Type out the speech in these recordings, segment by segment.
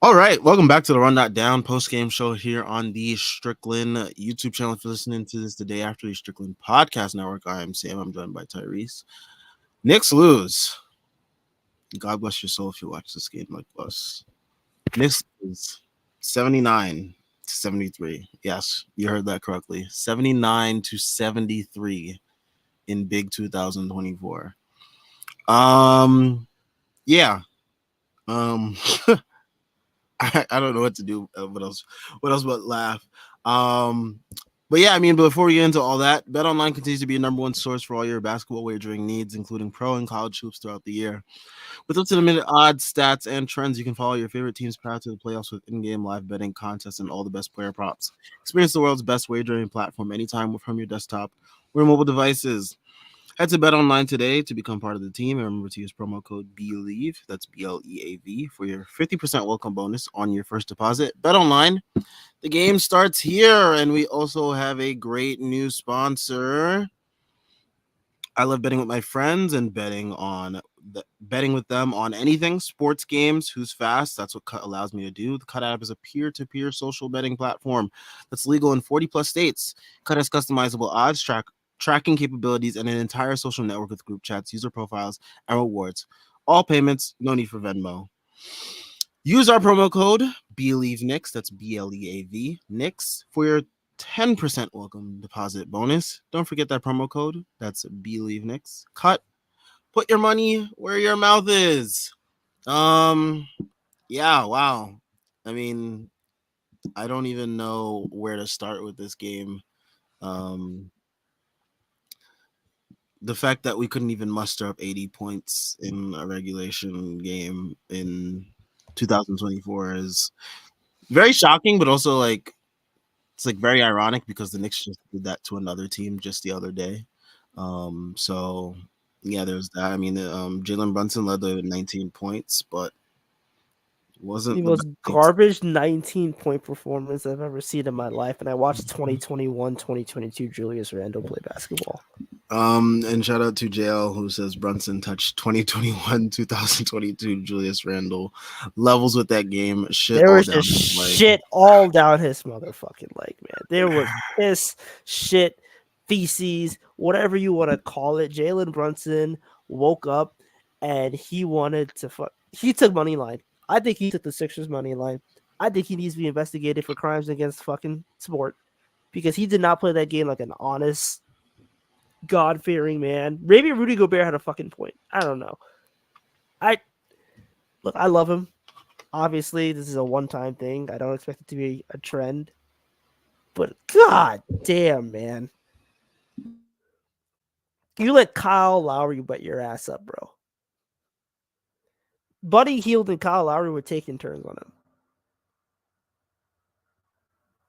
All right, welcome back to the Run.down post-game show here on the Strickland YouTube channel. If you're listening to this the day after the Strickland Podcast Network, I am Sam. I'm joined by Tyrese. Knicks lose. God bless your soul if you watch this game like us. Knicks lose 79-73. Yes, you heard that correctly. 79-73 in Big 2024. Yeah. Um, I don't know what to do. What else but laugh. Um, but yeah, I mean, before we get into all that, BetOnline continues to be a number one source for all your basketball wagering needs, including pro and college hoops throughout the year. With up-to-the-minute odds, stats, and trends, you can follow your favorite teams path to the playoffs with in-game live betting contests and all the best player props. Experience the world's best wagering platform anytime from your desktop or mobile devices. Head to BetOnline today to become part of the team, and remember to use promo code BELIEVE, that's BLEAV, for your 50% welcome bonus on your first deposit. BetOnline, the game starts here, and we also have a great new sponsor. I love betting with my friends and betting with them on anything, sports games, who's fast. That's what Cut allows me to do. The Cut app is a peer-to-peer social betting platform that's legal in 40 plus states. Cut has customizable odds tracking capabilities and an entire social network with group chats, user profiles, and rewards. All payments, no need for Venmo. Use our promo code BELIEVE-NICKS, that's BLEAV, NICKS, for your 10% welcome deposit bonus. Don't forget that promo code. That's BELIEVE-NICKS. Cut. Put your money where your mouth is. Yeah, wow. I mean, I don't even know where to start with this game. The fact that we couldn't even muster up 80 points in a regulation game in 2024 is very shocking, but also like it's like very ironic because the Knicks just did that to another team just the other day. So yeah, there's that. I mean, Jalen Brunson led with 19 points, but The wasn't the most best thing. garbage 19-point performance I've ever seen in my life, and I watched 2021-2022 Julius Randle play basketball. And shout out to JL who says Brunson touched 2021, 2022 Julius Randle levels with that game. Shit There all was down just his leg. shit all down his motherfucking leg, man. There was piss, shit, feces, whatever you want to call it. Jalen Brunson woke up and he wanted to fuck. He took money line. I think he took the Sixers money line. I think he needs to be investigated for crimes against fucking sport because he did not play that game like an honest, God fearing man. Maybe Rudy Gobert had a fucking point. I don't know. I look. I love him. Obviously, this is a one-time thing. I don't expect it to be a trend. But god damn, man. You let Kyle Lowry wet your ass up, bro. Buddy Hield and Kyle Lowry were taking turns on him.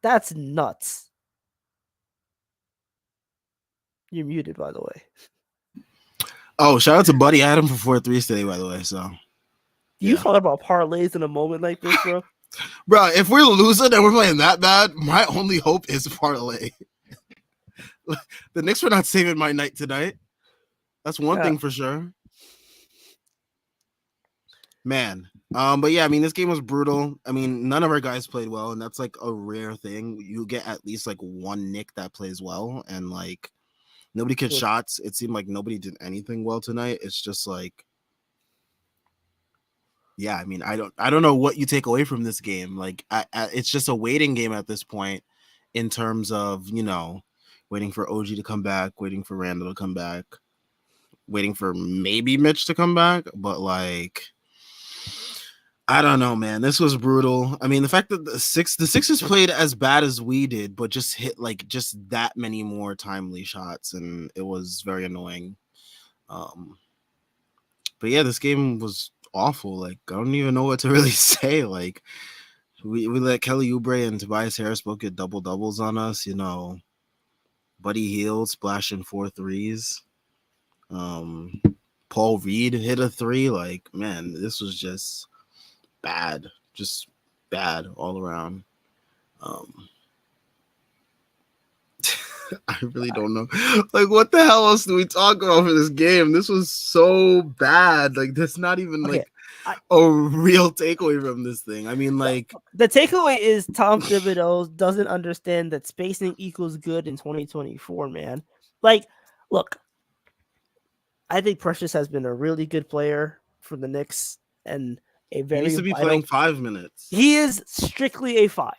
That's nuts. You're muted, by the way. Oh, shout out to Buddy. I had him for 4 threes today, by the way. So You yeah. thought about parlays in a moment like this, bro? Bro, if we're losing and we're playing that bad, my only hope is parlay. The Knicks were not saving my night tonight. That's one Yeah. thing for sure. Man. But yeah, I mean, this game was brutal. I mean, none of our guys played well, and that's like a rare thing. You get at least like one Nick that plays well, and like nobody could shots. It seemed like nobody did anything well tonight. It's just like, yeah, I mean, I don't know what you take away from this game. Like, it's just a waiting game at this point, in terms of waiting for OG to come back, waiting for Randall to come back, waiting for maybe Mitch to come back, but like. I don't know, man. This was brutal. I mean, the fact that the Sixers played as bad as we did, but just hit like just that many more timely shots, and it was very annoying. Um, but yeah, this game was awful. Like, I don't even know what to really say. Like, we let Kelly Oubre and Tobias Harris both get double doubles on us. Buddy Hield splashing 4 threes. Um, Paul Reed hit a 3. Like, man, this was just bad all around. Um, I really don't know. Like, what the hell else do we talk about for this game? This was so bad. Like, that's not even Okay. like. a real takeaway from this thing. I mean, like, The takeaway is Tom Thibodeau doesn't understand that spacing equals good in 2024, man. Like, look, I think Precious has been a really good player for the Knicks and a he needs very to be vital. playing 5 minutes. He is strictly a 5.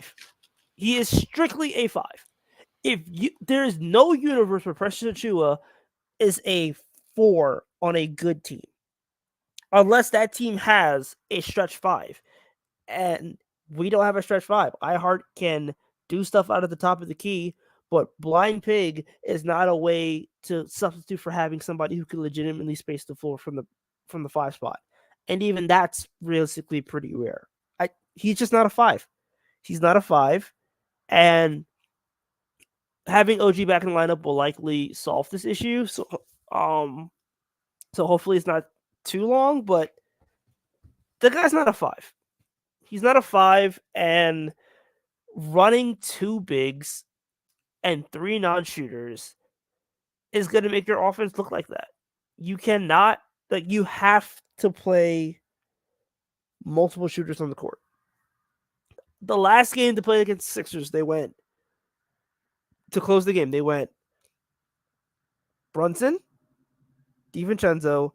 He is strictly a 5. There is no universe where Precious Achua is a 4 on a good team, unless that team has a stretch 5. And we don't have a stretch 5. iHeart can do stuff out of the top of the key, but Blind Pig is not a way to substitute for having somebody who can legitimately space the floor from the 5 spot. And even that's realistically pretty rare. He's just not a 5. He's not a 5, and having OG back in the lineup will likely solve this issue. So hopefully it's not too long, but the guy's not a 5. He's not a 5, and running 2 bigs and 3 non-shooters is going to make your offense look like that. You cannot, like, you have to play multiple shooters on the court. The last game to play against the Sixers, they went, to close the game, they went Brunson, DiVincenzo,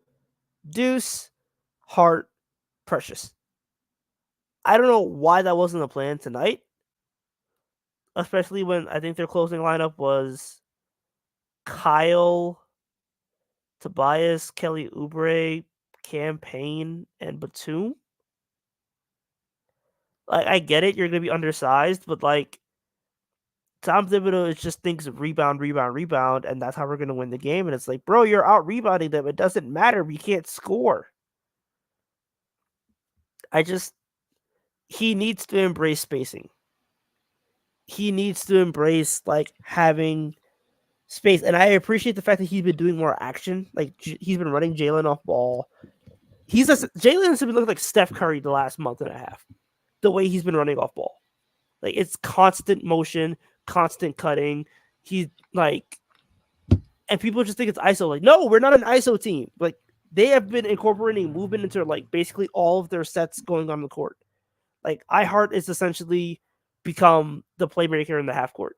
Deuce, Hart, Precious. I don't know why that wasn't a plan tonight, especially when I think their closing lineup was Kyle, Tobias, Kelly Oubre, Campaign, and Batum. Like, I get it, you're gonna be undersized, but like Tom Thibodeau just thinks rebound, rebound, rebound, and that's how we're gonna win the game. And it's like, bro, you're out rebounding them. It doesn't matter. We can't score. He needs to embrace spacing. He needs to embrace like having space. And I appreciate the fact that he's been doing more action. Like he's been running Jalen off ball. Jalen's been looking like Steph Curry the last month and a half. The way he's been running off ball. Like it's constant motion, constant cutting. He's like, and people just think it's ISO. Like, no, we're not an ISO team. Like they have been incorporating movement into like basically all of their sets going on the court. Like iHeart is essentially become the playmaker in the half court.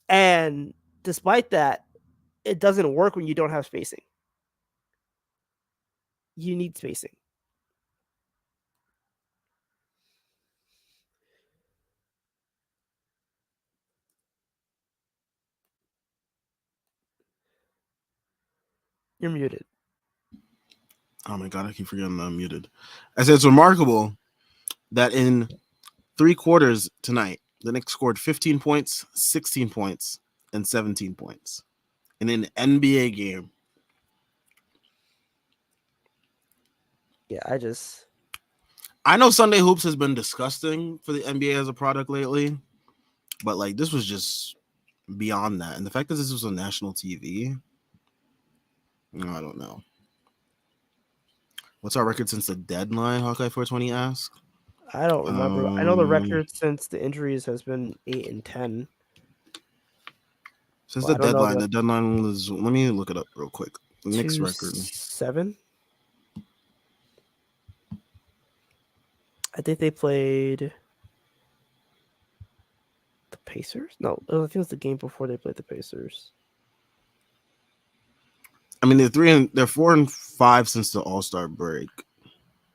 And despite that, it doesn't work when you don't have spacing. You need spacing. You're muted. Oh my god, I keep forgetting I'm muted. I said it's remarkable that in 3 quarters tonight, the Knicks scored 15 points, 16 points, and 17 points in an NBA game. Yeah, I know Sunday Hoops has been disgusting for the NBA as a product lately, but like this was just beyond that. And the fact that this was on national TV, I don't know. What's our record since the deadline? Hawkeye 420 asked. I don't remember. I know the record since the injuries has been 8-10. Since the deadline was. Let me look it up real quick. The Knicks record 7. I think they played the Pacers. No, I think it was the game before they played the Pacers. I mean, they're 4-5 since the All-Star break,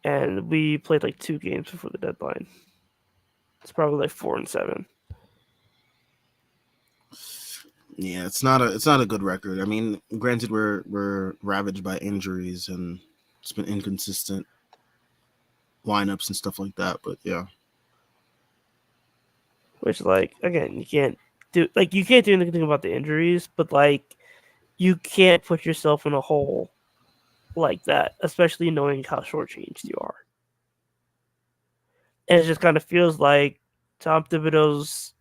and we played like 2 games before the deadline. It's probably like 4-7. Yeah, it's not a good record. I mean, granted, we're ravaged by injuries and it's been inconsistent lineups and stuff like that. But yeah, which like again, you can't do anything about the injuries, but like you can't put yourself in a hole like that, especially knowing how shortchanged you are. And it just kind of feels like Tom Thibodeau's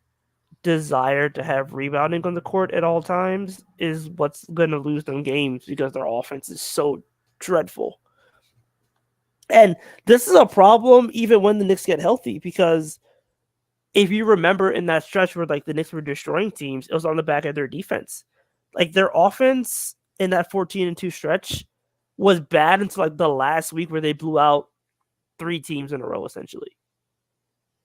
desire to have rebounding on the court at all times is what's going to lose them games because their offense is so dreadful. And this is a problem even when the Knicks get healthy, because if you remember in that stretch where like the Knicks were destroying teams, it was on the back of their defense. Like their offense in that 14-2 stretch was bad until like the last week where they blew out 3 teams in a row essentially.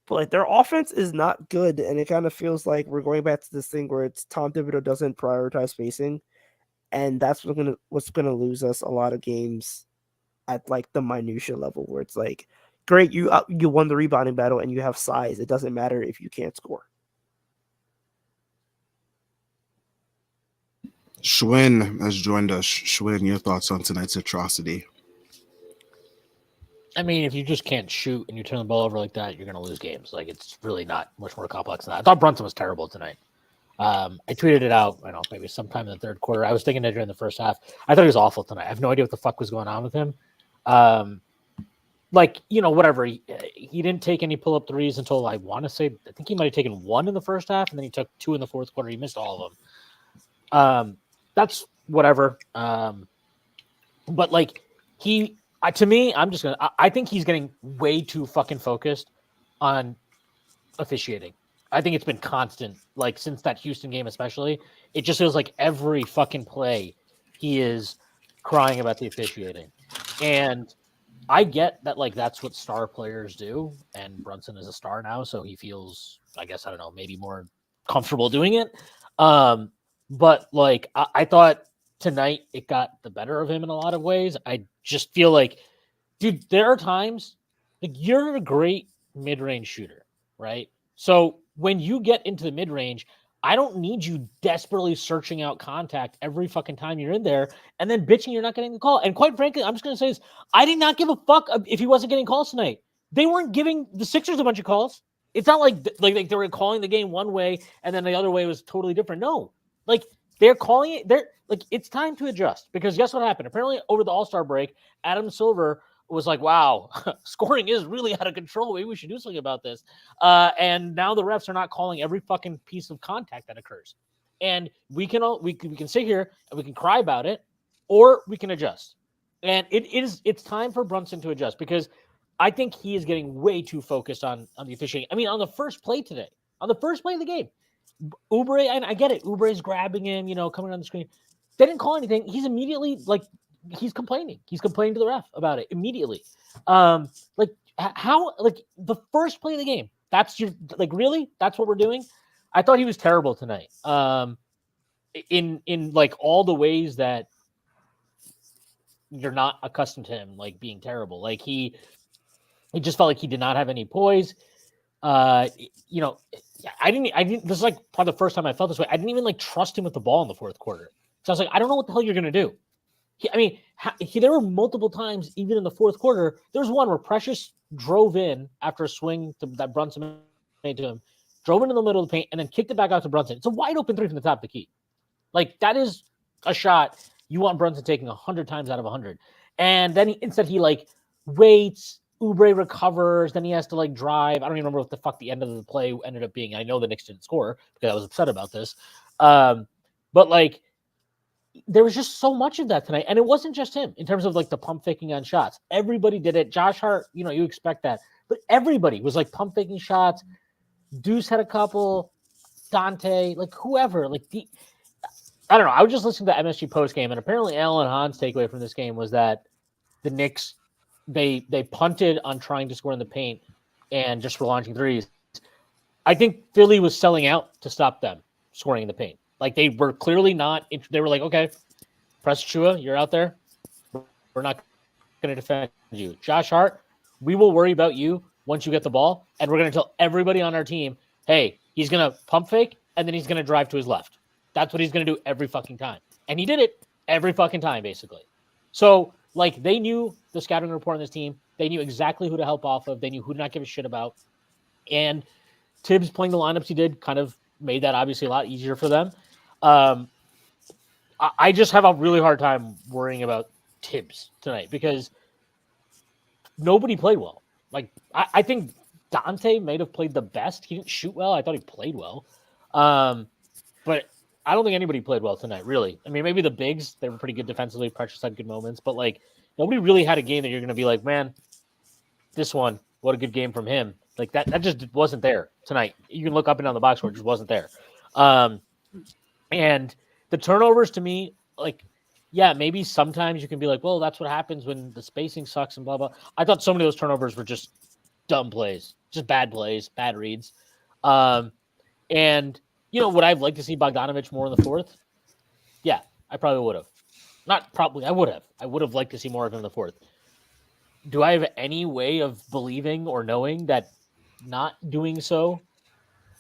But like their offense is not good, and it kind of feels like we're going back to this thing where it's Tom Thibodeau doesn't prioritize spacing, and that's what's gonna lose us a lot of games at like the minutia level where it's like, great, you won the rebounding battle and you have size. It doesn't matter if you can't score. Schwinn has joined us. Schwinn, your thoughts on tonight's atrocity? I mean, if you just can't shoot and you turn the ball over like that, you're going to lose games. Like, it's really not much more complex than that. I thought Brunson was terrible tonight. I tweeted it out, I don't know, maybe sometime in the third quarter. I was thinking it during the first half. I thought he was awful tonight. I have no idea what the fuck was going on with him. Like, you know, whatever. He didn't take any pull-up threes until I want to say, I think he might have taken 1 in the first half, and then he took 2 in the fourth quarter. He missed all of them. That's whatever. But like to me, I think he's getting way too fucking focused on officiating. I think it's been constant, like since that Houston game, especially. It just feels like every fucking play he is crying about the officiating. And I get that, like, that's what star players do. And Brunson is a star now, so he feels, I guess, I don't know, maybe more comfortable doing it. But like, I thought tonight it got the better of him in a lot of ways. I just feel like, dude, there are times like you're a great mid-range shooter, right? So when you get into the mid-range, I don't need you desperately searching out contact every fucking time you're in there and then bitching you're not getting the call. And quite frankly, I'm just going to say this. I did not give a fuck if he wasn't getting calls tonight. They weren't giving the Sixers a bunch of calls. It's not like they were calling the game one way and then the other way was totally different. No. Like, they're calling it, they're like, it's time to adjust because guess what happened? Apparently, over the All-Star break, Adam Silver was like, wow, scoring is really out of control. Maybe we should do something about this. And now the refs are not calling every fucking piece of contact that occurs. And we can sit here and we can cry about it, or we can adjust. And it's time for Brunson to adjust because I think he is getting way too focused on the officiating. I mean, on the first play today, on the first play of the game, Oubre, and I get it. Oubre's grabbing him, coming on the screen. They didn't call anything. He's immediately he's complaining. He's complaining to the ref about it immediately. How the first play of the game. That's really? That's what we're doing? I thought he was terrible tonight. In like all the ways that you're not accustomed to him being terrible. Like he just felt like he did not have any poise. I didn't. This is probably the first time I felt this way. I didn't even trust him with the ball in the fourth quarter. So I was like, I don't know what the hell you're going to do. There were multiple times, even in the fourth quarter. There was one where Precious drove in after a swing that Brunson made to him, drove into the middle of the paint, and then kicked it back out to Brunson. It's a wide open 3 from the top of the key. That is a shot you want Brunson taking 100 times out of 100. And then instead he waits. Oubre recovers, then he has to drive. I don't even remember what the fuck the end of the play ended up being. I know the Knicks didn't score because I was upset about this. But there was just so much of that tonight. And it wasn't just him in terms of the pump faking on shots. Everybody did it. Josh Hart, you expect that. But everybody was pump faking shots. Deuce had a couple. Dante, whoever. I don't know. I was just listening to the MSG postgame, and apparently Alan Hahn's takeaway from this game was that the Knicks they punted on trying to score in the paint and just were launching threes. I think Philly was selling out to stop them scoring in the paint. They were clearly not. They were like, okay, Press Chua, you're out there. We're not going to defend you. Josh Hart, we will worry about you once you get the ball, and we're going to tell everybody on our team, hey, he's going to pump fake, and then he's going to drive to his left. That's what he's going to do every fucking time. And he did it every fucking time, basically. So, they knew the scouting report on this team. They knew exactly who to help off of. They knew who to not give a shit about. And Tibbs playing the lineups he did kind of made that obviously a lot easier for them. I just have a really hard time worrying about Tibbs tonight because nobody played well. I think Dante might have played the best. He didn't shoot well. I thought he played well. But I don't think anybody played well tonight, really. I mean, maybe the bigs, they were pretty good defensively. Precious had good moments. But, nobody really had a game that you're going to be like, man, this one, what a good game from him. That just wasn't there tonight. You can look up and down the box score, it just wasn't there. And the turnovers to me, yeah, maybe sometimes you can be like, well, that's what happens when the spacing sucks and blah, blah. I thought so many of those turnovers were just dumb plays, just bad plays, bad reads. And, would I have liked to see Bogdanovich more in the fourth? Yeah, I probably would have. Not probably, I would have. I would have liked to see more of him in the fourth. Do I have any way of believing or knowing that not doing so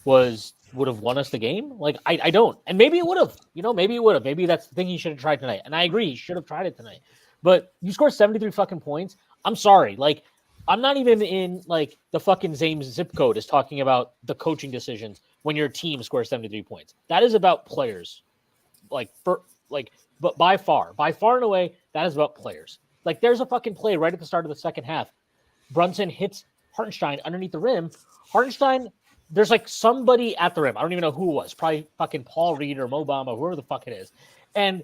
would have won us the game? Like, I don't. And maybe it would have. Maybe it would have. Maybe that's the thing he should have tried tonight. And I agree, he should have tried it tonight. But you score 73 fucking points. I'm sorry. Like, I'm not even in like the fucking same zip code as talking about the coaching decisions when your team scores 73 points. That is about players. But by far and away, that is about players. Like, there's a fucking play right at the start of the second half. Brunson hits Hartenstein underneath the rim. Hartenstein, there's like somebody at the rim. I don't even know who it was. Probably fucking Paul Reed or Mo Bamba, whoever the fuck it is. And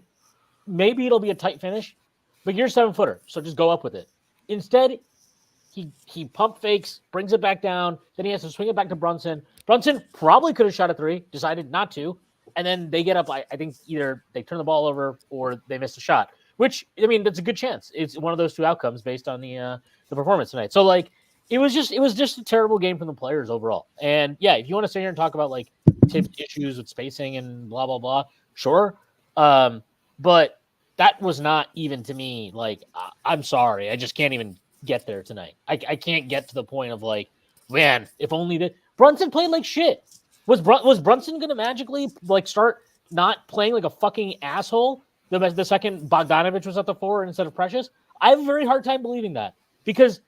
maybe it'll be a tight finish, but you're a 7-footer, so just go up with it. Instead, he pump fakes, brings it back down, then he has to swing it back to Brunson. Brunson probably could have shot a three, decided not to, and then they get up. I think either they turn the ball over or they miss a shot, which, I mean, that's a good chance. It's one of those two outcomes based on the performance tonight. So, like, it was just a terrible game from the players overall. And yeah, if you want to sit here and talk about like Tibbs issues with spacing and blah blah blah, sure. But that was not even, to me, like, I'm sorry, I just can't even get there tonight. I can't get to the point of like, man, if only Brunson played like shit. Was Brunson going to magically like start not playing like a fucking asshole the second Bogdanovich was at the 4 instead of Precious? I have a very hard time believing that, because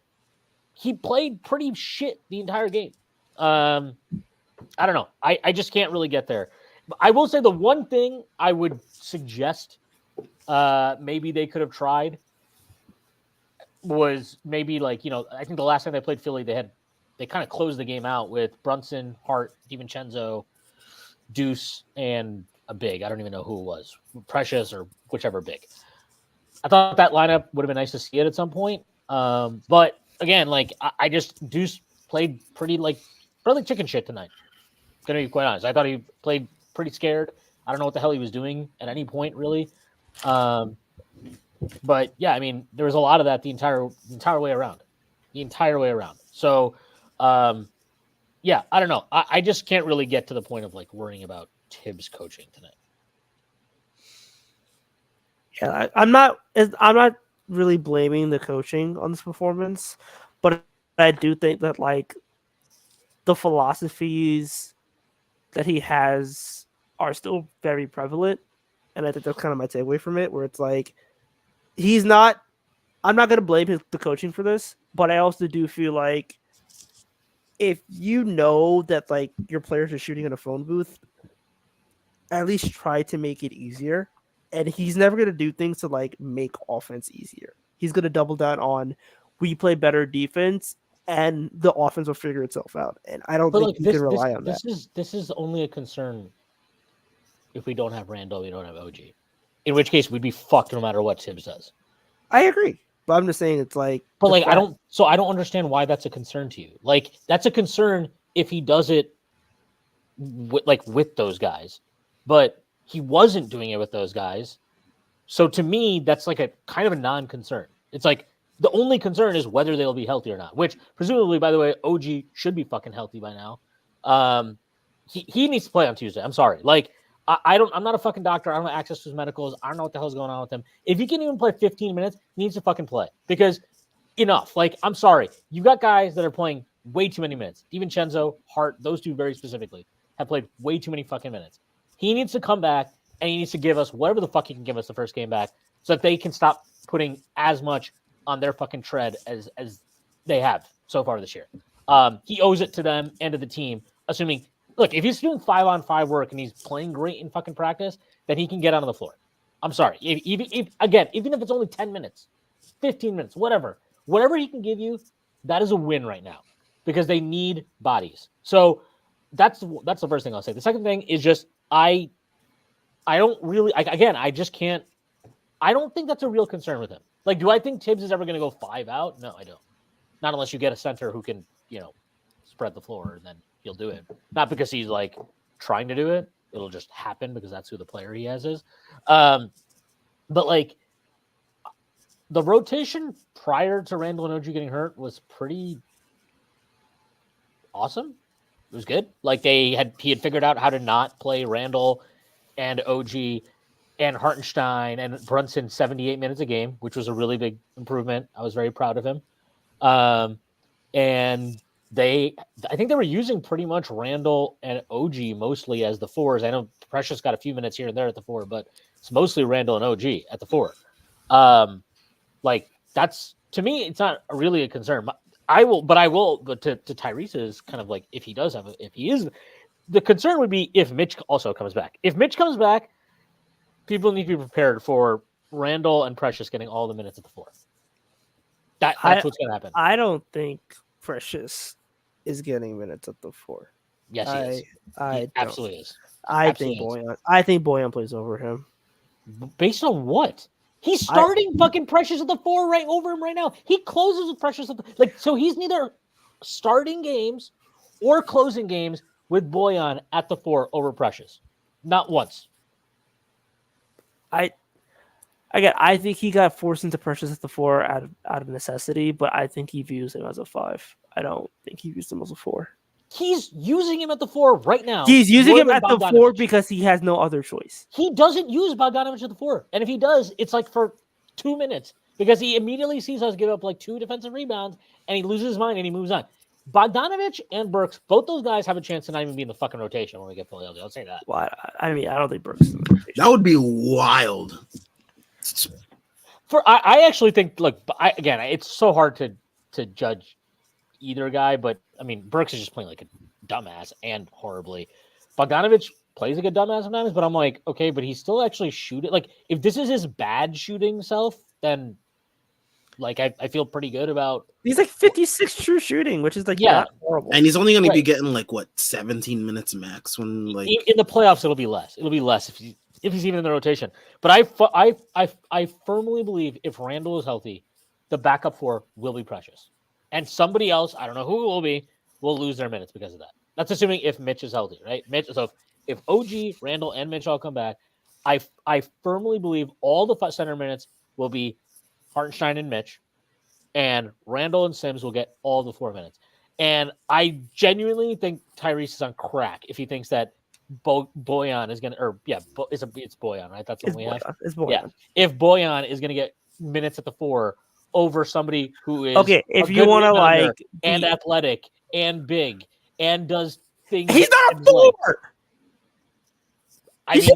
he played pretty shit the entire game. I don't know. I just can't really get there. I will say the one thing I would suggest maybe they could have tried was maybe like, I think the last time they played Philly, they kind of closed the game out with Brunson, Hart, DiVincenzo, Deuce, and a big. I don't even know who it was, Precious or whichever big. I thought that lineup would have been nice to see it at some point. But again, like, I just, Deuce played pretty like chicken shit tonight. Gonna be quite honest. I thought he played pretty scared. I don't know what the hell he was doing at any point, really. But yeah, I mean, there was a lot of that the entire way around. So, yeah, I don't know. I just can't really get to the point of like worrying about Tibbs coaching tonight. Yeah, I'm not really blaming the coaching on this performance, but I do think that like the philosophies that he has are still very prevalent, and I think that's kind of my takeaway from it, where it's like I'm not going to blame the coaching for this, but I also do feel like if you know that like your players are shooting in a phone booth, at least try to make it easier. And he's never going to do things to like make offense easier. He's going to double down on we play better defense and the offense will figure itself out. And I don't think you can rely on that. This is only a concern if we don't have Randall, we don't have OG. In which case we'd be fucked no matter what Tibbs does. I agree. But I'm just saying it's like, but like, I don't understand why that's a concern to you. Like, that's a concern if he does it with those guys, but he wasn't doing it with those guys. So to me, that's like a kind of a non-concern. It's like the only concern is whether they'll be healthy or not, which presumably, by the way, OG should be fucking healthy by now. He needs to play on Tuesday. I'm sorry. Like, I'm not a fucking doctor. I don't have access to his medicals. I don't know what the hell's going on with him. If he can even play 15 minutes, he needs to fucking play, because enough. Like, I'm sorry. You got guys that are playing way too many minutes. DiVincenzo, Hart, those two very specifically have played way too many fucking minutes. He needs to come back and he needs to give us whatever the fuck he can give us the first game back so that they can stop putting as much on their fucking tread as they have so far this year. He owes it to them and to the team, assuming, look, if he's doing 5-on-5 work and he's playing great in fucking practice, then he can get on the floor. I'm sorry. Even if it's only 10 minutes, 15 minutes, whatever he can give you, that is a win right now, because they need bodies. So that's the first thing I'll say. The second thing is just, I don't really, I just can't, I don't think that's a real concern with him. Like, do I think Tibbs is ever going to go 5 out? No, I don't. Not unless you get a center who can, spread the floor, and then he'll do it. Not because he's like trying to do it. It'll just happen because that's who the player he has is. But like the rotation prior to Randall and OG getting hurt was pretty awesome. It was good. Like he had figured out how to not play Randall and OG and Hartenstein and Brunson 78 minutes a game, which was a really big improvement. I was very proud of him. And I think they were using pretty much Randall and OG mostly as the fours. I know Precious got a few minutes here and there at the four, but it's mostly Randall and OG at the four. Like that's, to me, it's not really a concern. But to Tyrese's kind of like, if he is, the concern would be if Mitch also comes back. If Mitch comes back, people need to be prepared for Randall and Precious getting all the minutes at the four. That's what's going to happen. I don't think Precious is getting minutes at the four. Yes, he is. He absolutely is. I think Bojan plays over him. Based on what? He's starting fucking Precious at the four right over him right now. He closes with Precious at the so he's neither starting games or closing games with Bojan at the four over Precious. Not once. I think he got forced into Precious at the four out of necessity, but I think he views him as a five. I don't think he views him as a four. He's using him at the four right now. He's using him at the four because he has no other choice. He doesn't use Bogdanovich at the four. And if he does, it's like for 2 minutes because he immediately sees us give up like 2 defensive rebounds and he loses his mind and he moves on. Bogdanovich and Burks, both those guys have a chance to not even be in the fucking rotation when we get fully healthy. I'll say that. Well, I mean, I don't think Burks is in the rotation. That would be wild. I actually think, look, again, it's so hard to judge either guy, but I mean, Burks is just playing like a dumbass and horribly. Bogdanovich plays like a dumbass sometimes, but I'm like, okay, but he's still actually shooting. Like, if this is his bad shooting self, then like I feel pretty good about. He's like 56 true shooting, which is like not horrible. And he's only going to be getting like 17 minutes max when like in the playoffs. It'll be less. It'll be less if he's even in the rotation. But I firmly believe if Randall is healthy, the backup four will be Precious. And somebody else, I don't know who it will be, will lose their minutes because of that. That's assuming if Mitch is healthy, right? So if OG, Randall, and Mitch all come back, I firmly believe all the center minutes will be Hartenstein and Mitch, and Randall and Sims will get all the 4 minutes. And I genuinely think Tyrese is on crack if he thinks that Bojan is going to, it's Bojan, right? That's what we have. It's Bojan. Yeah. If Bojan is going to get minutes at the four over somebody who is if you want to like and athletic and big and does things, he's not a four. He's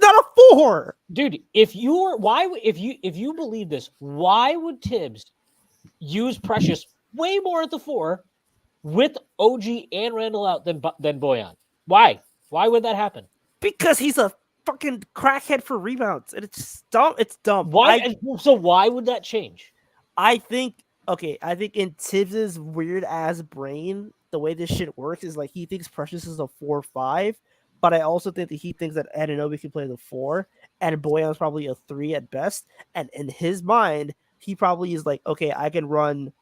not a four, dude. If you believe this, why would Tibbs use Precious way more at the four with OG and Randall out than Bojan? Why would that happen? Because he's a fucking crackhead for rebounds, and it's dumb. It's dumb. So why would that change? I think in Tibbs's weird ass brain, the way this shit works is like he thinks Precious is a 4-5, but I also think that he thinks that Anunoby can play the 4, and Bojan's probably a 3 at best. And in his mind, he probably is like, okay, I can run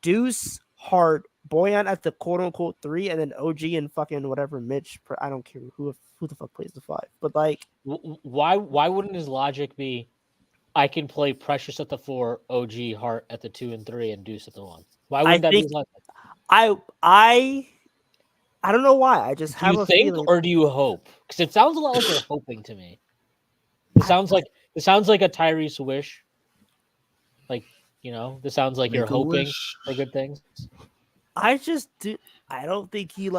Deuce, Hart, Bojan at the quote unquote 3, and then OG and fucking whatever Mitch. I don't care who the fuck plays the 5, but like, why wouldn't his logic be? I can play Precious at the 4, OG, Hart at the 2 and 3, and Deuce at the 1. Why wouldn't that be like that? I don't know why. I just have a feeling. Or do you hope? Because it sounds a lot like you're hoping to me. It sounds like a Tyrese wish. Like, this sounds like you're hoping for good things. I don't think he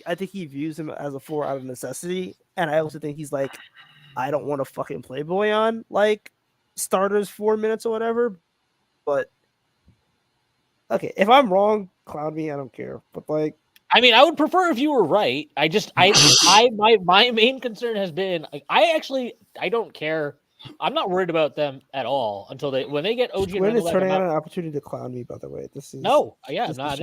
I think he views him as a 4 out of necessity, and I also think he's like, I don't want to fucking play Bojan like starters 4 minutes or whatever. But okay, if I'm wrong, clown me. I don't care. But like, I mean, I would prefer if you were right. My main concern has been I don't care. I'm not worried about them at all until when they get OG. Quinn is turning on an opportunity to clown me. By the way, this is I'm not.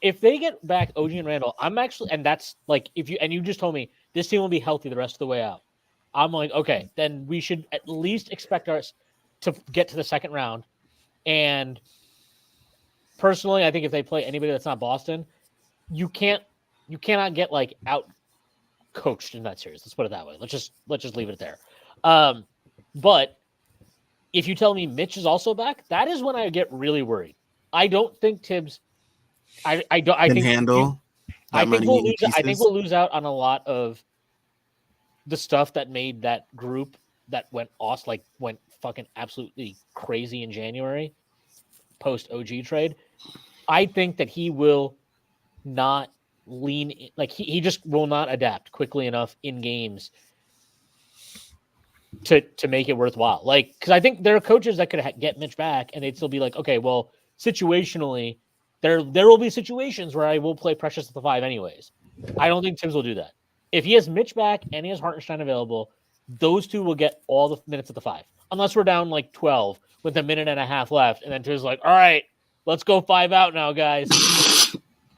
If they get back OG and Randall, I'm actually, and that's like you just told me this team will be healthy the rest of the way out. I'm like, okay, then we should at least expect us to get to the second round. And personally, I think if they play anybody that's not Boston, you cannot get out coached in that series. Let's put it that way. Let's just leave it there. But if you tell me Mitch is also back, that is when I get really worried. I don't think Tibbs. I don't. I Can think handle that many we'll lose. pieces. I think we'll lose out on a lot of the stuff that made that group that went went fucking absolutely crazy in January post OG trade. I think that he will not lean in, like he just will not adapt quickly enough in games to make it worthwhile. Like, because I think there are coaches that could get Mitch back and they'd still be like, okay, well, situationally, there will be situations where I will play Precious at the 5 anyways. I don't think Tibbs will do that. If he has Mitch back and he has Hartenstein available, those two will get all the minutes at the 5. Unless we're down like 12 with a minute and a half left, and then Tibbs like, all right, let's go 5 out now, guys.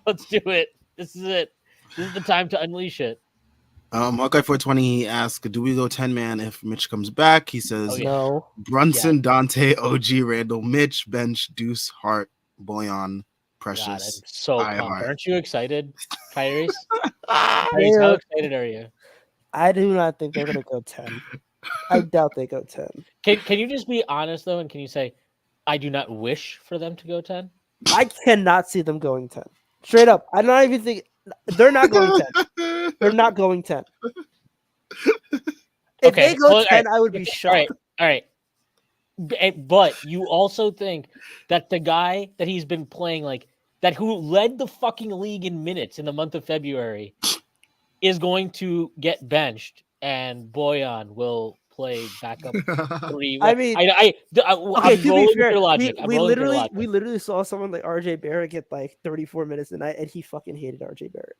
Let's do it. This is it. This is the time to unleash it. Hawkeye 420, he asked, do we go 10-man if Mitch comes back? He says, No. Brunson, Dante, OG, Randall, Mitch, Bench, Deuce, Hart, Boyan, Precious. God, I'm so pumped. Hart. Aren't you excited, Tyrese? Tyrese, how excited are you? I do not think they're going to go 10. I doubt they go 10. Can you just be honest, though, and can you say, I do not wish for them to go 10? I cannot see them going 10. Straight up. I'm not even thinking. They're not going 10. They're not going 10. If they go 10, I would be shocked. All right. But you also think that the guy that he's been playing, that who led the fucking league in minutes in the month of February is going to get benched and Boyan will play backup 3. I mean, okay, to be fair, we literally saw someone like RJ Barrett get 34 minutes a night, and he fucking hated RJ Barrett.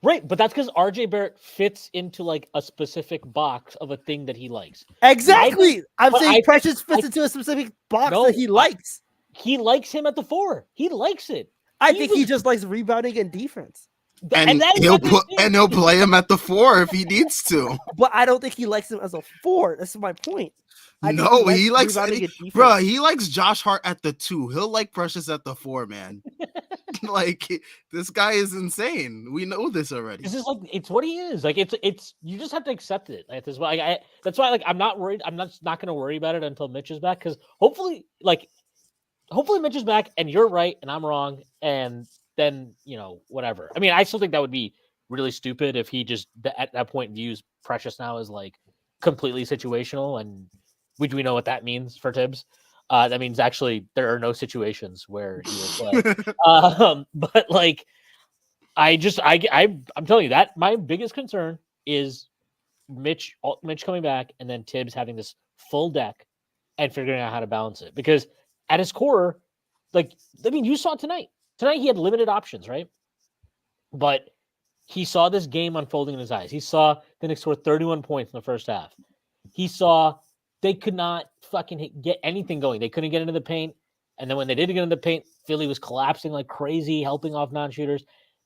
Right, but that's because RJ Barrett fits into a specific box of a thing that he likes. Exactly. I'm saying Precious fits into a specific box that he likes. He likes him at the 4. He likes it. I think he just likes rebounding and defense. And he'll play him at the 4 if he needs to. But I don't think he likes him as a 4. That's my point. He likes Josh Hart at the 2. He'll like Precious at the 4, man. This guy is insane. We know this already. This is it's what he is. It's you just have to accept it. That's why I'm not worried. I'm not going to worry about it until Mitch is back, because hopefully Mitch is back and you're right and I'm wrong, and then whatever. I mean, I still think that would be really stupid if he just at that point views Precious now as completely situational, and we know what that means for Tibbs. That means actually there are no situations where he will play. But I'm telling you that my biggest concern is Mitch coming back and then Tibbs having this full deck and figuring out how to balance it, because at his core, you saw tonight. Tonight he had limited options, right? But he saw this game unfolding in his eyes. He saw the Knicks score 31 points in the first half. He saw they could not fucking get anything going. They couldn't get into the paint. And then when they did get into the paint, Philly was collapsing like crazy, helping off non-shooters.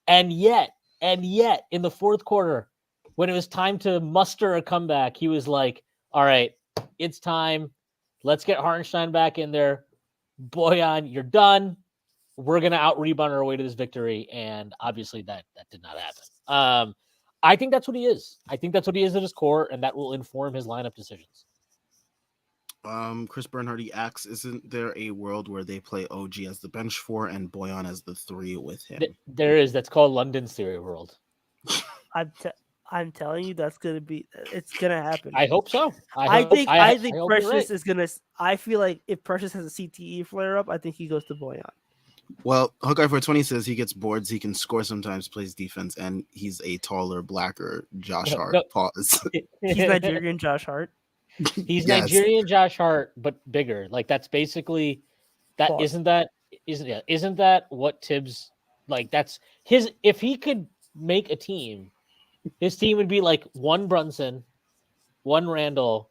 And yet, in the fourth quarter, when it was time to muster a comeback, he was like, all right, it's time. Let's get Hartenstein back in there. Boyan, you're done. We're going to out-rebound our way to this victory. And obviously that did not happen. I think that's what he is. I think that's what he is at his core, and that will inform his lineup decisions. Chris Bernhardt asks, isn't there a world where they play OG as the bench 4 and Boyan as the 3 with him? There is. That's called London's theory world. I'm telling you, it's gonna happen. I hope so. I think Precious is gonna. I feel like if Precious has a CTE flare up, I think he goes to Boyan. Well, Hawkeye 420 says he gets boards, he can score sometimes, plays defense, and he's a taller, blacker Josh Hart. No. Pause. He's Nigerian Josh Hart. He's Nigerian Josh Hart, but bigger. That's basically that. Pause. Isn't that what Tibbs that's his? If he could make a team, his team would be one Brunson, one Randall,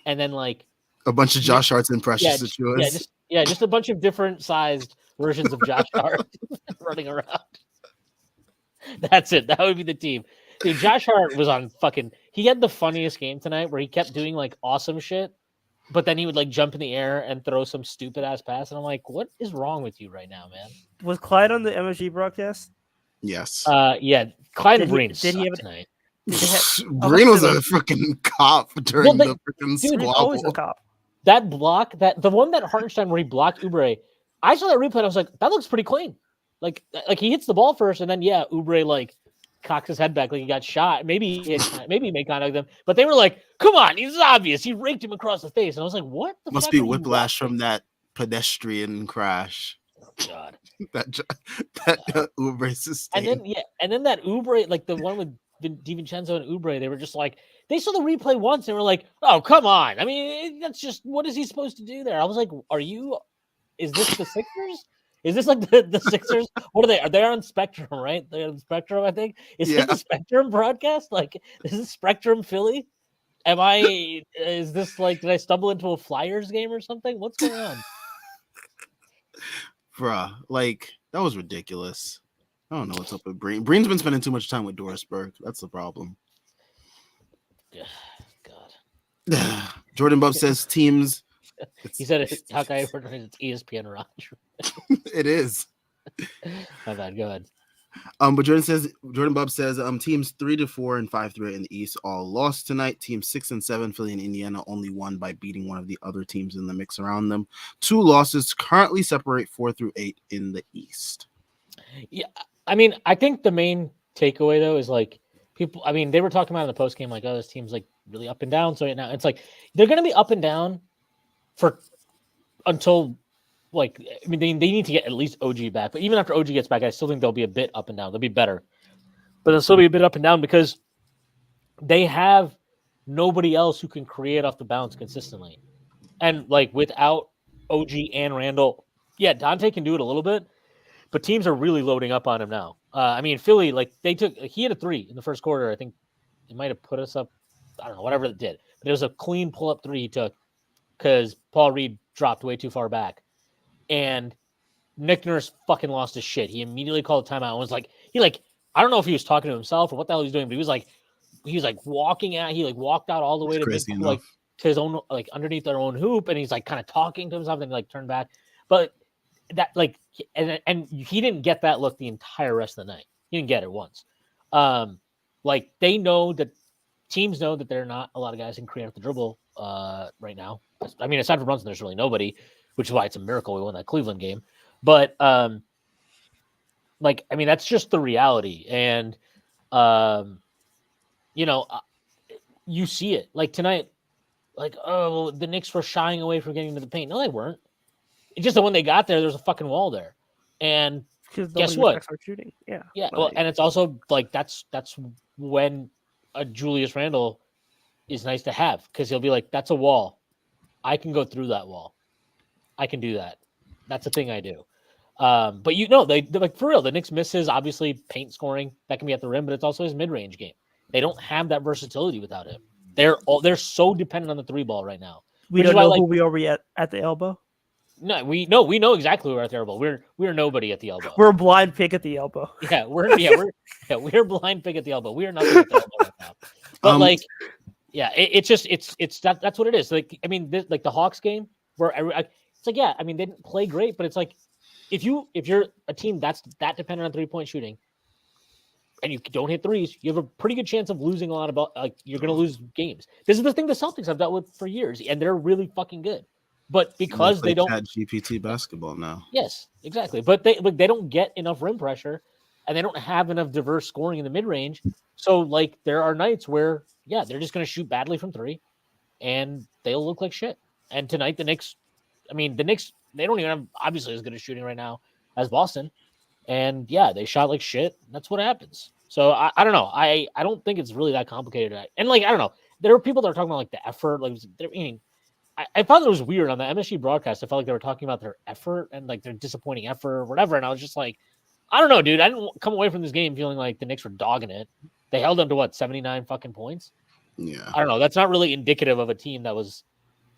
and then a bunch of Josh Harts and Precious. Just a bunch of different sized versions of Josh Hart running around. That's it. That would be the team. Dude, Josh Hart was on he had the funniest game tonight where he kept doing awesome shit, but then he would jump in the air and throw some stupid ass pass. And I'm like, what is wrong with you right now, man? Was Clyde on the MSG broadcast? Yes. Yeah. Clyde and Breen did he have tonight? Green was a freaking cop during the freaking dude, squabble. always a cop. That block, the one that Hartenstein where he blocked Oubre, I saw that replay and I was like, that looks pretty clean. Like he hits the ball first and then Oubre like cocks his head back like he got shot. Maybe he made contact with him, but they were like, come on, it's obvious. He raked him across the face. And I was like, what the Must fuck be whiplash from that pedestrian crash. God. that Oubre sustained. And then that Oubre, like the one with DiVincenzo and Oubre, they were just like, they saw the replay once and were like, oh, come on. I mean, that's just, what is he supposed to do there? I was like, is this the Sixers? Is this like the Sixers? What are they? Are they on Spectrum, right? They're on Spectrum, I think. Is this the Spectrum broadcast? Like, is this Spectrum Philly? Is this like, did I stumble into a Flyers game or something? What's going on? Bruh, like, that was ridiculous. I don't know what's up with Breen. Breen's been spending too much time with Doris Burke. That's the problem. God. Jordan Bub says teams. He said it's Hawkeye it's ESPN Roger. It is. My bad. Go ahead. But Jordan Bub says teams 3-4 and 5-3 in the East all lost tonight. Teams 6 and 7, Philly and Indiana, only won by beating one of the other teams in the mix around them. 2 losses currently separate 4-8 in the East. Yeah, I mean, I think the main takeaway though is like people. I mean, they were talking about in the post game like, oh, this team's like really up and down. So now it's like they're going to be up and down until. Like, I mean, they need to get at least OG back. But even after OG gets back, I still think they'll be a bit up and down. They'll be better. But they'll still be a bit up and down because they have nobody else who can create off the bounce consistently. And, like, without OG and Randall, Dante can do it a little bit. But teams are really loading up on him now. I mean, Philly, like, he had a 3 in the first quarter. I think it might have put us up, I don't know, whatever it did. But it was a clean pull-up 3 he took because Paul Reed dropped way too far back. And Nick Nurse fucking lost his shit. He immediately called a timeout and was like, I don't know if he was talking to himself or what the hell he was doing, but he was like walking out. He like walked out all the way to his own, like underneath their own hoop. And he's like kind of talking to himself and like turned back. But that like, and he didn't get that look the entire rest of the night. He didn't get it once. Like they know that teams know that there are not a lot of guys who can create off the dribble right now. I mean, aside from Brunson, there's really nobody. Which is why it's a miracle we won that Cleveland game. But, like, I mean, that's just the reality. And, you see it. Like, tonight, like, oh, the Knicks were shying away from getting to the paint. No, they weren't. It's just that when they got there was a fucking wall there. And guess what? Shooting. Yeah. Yeah, well, and it's also, like, that's when a Julius Randle is nice to have. Because he'll be like, that's a wall. I can go through that wall. I can do that. That's a thing I do. But they're like for real. The Knicks misses obviously paint scoring that can be at the rim, but it's also his mid-range game. They don't have that versatility without him. They're so dependent on the 3 ball right now. We don't know who we are at the elbow. No, we know exactly who we're at the elbow. We're nobody at the elbow. We're a blind pick at the elbow. Yeah, we're blind pick at the elbow. We are nothing at the elbow right now. But that's what it is. Like I mean, like the Hawks game where it's like, I mean, they didn't play great, but it's like if you're a team that's that dependent on 3-point shooting and you don't hit threes, you have a pretty good chance of losing a lot of you're going to lose games. This is the thing the Celtics have dealt with for years, and they're really fucking good. But because they don't GPT basketball now. Yes, exactly. But they don't get enough rim pressure, and they don't have enough diverse scoring in the mid range. So like there are nights where they're just going to shoot badly from 3, and they'll look like shit. And tonight the Knicks, they don't even have obviously as good a shooting right now as Boston. And they shot like shit. That's what happens. So I don't know. I don't think it's really that complicated. And like, I don't know. There are people that are talking about like the effort. Like, I found it was weird on the MSG broadcast. I felt like they were talking about their effort and like their disappointing effort or whatever. And I was just like, I don't know, dude. I didn't come away from this game feeling like the Knicks were dogging it. They held them to 79 fucking points. Yeah. I don't know. That's not really indicative of a team that was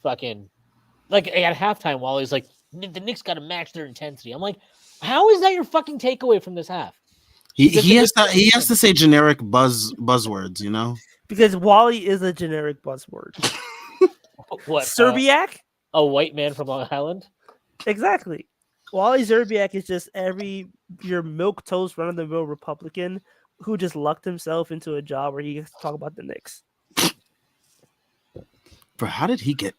fucking like at halftime. Wally's like, the Knicks got to match their intensity. I'm like, how is that your fucking takeaway from this half? He has to say generic buzzwords, you know? Because Wally is a generic buzzword. What? Serbiak? A white man from Long Island? Exactly. Wally Zerbiak is just your milquetoast run-of-the-mill Republican who just lucked himself into a job where he gets to talk about the Knicks. Bro, how did he get?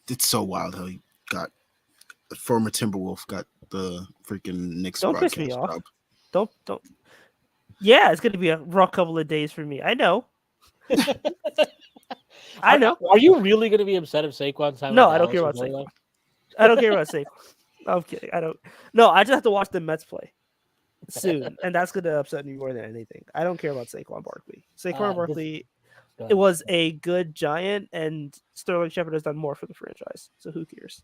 It's so wild how he got. Former Timberwolf got the freaking Knicks Don't piss me broadcast off. job. Don't. Yeah, it's gonna be a rough couple of days for me. I know. I know. Are you really going to be upset if Saquon's time? No, I don't care about Saquon. I don't care about Saquon. I'm kidding. I don't. No, I just have to watch the Mets play soon, and that's gonna upset me more than anything. I don't care about Saquon Barkley. Saquon Barkley, it was a good Giant, and Sterling Shepard has done more for the franchise. So who cares?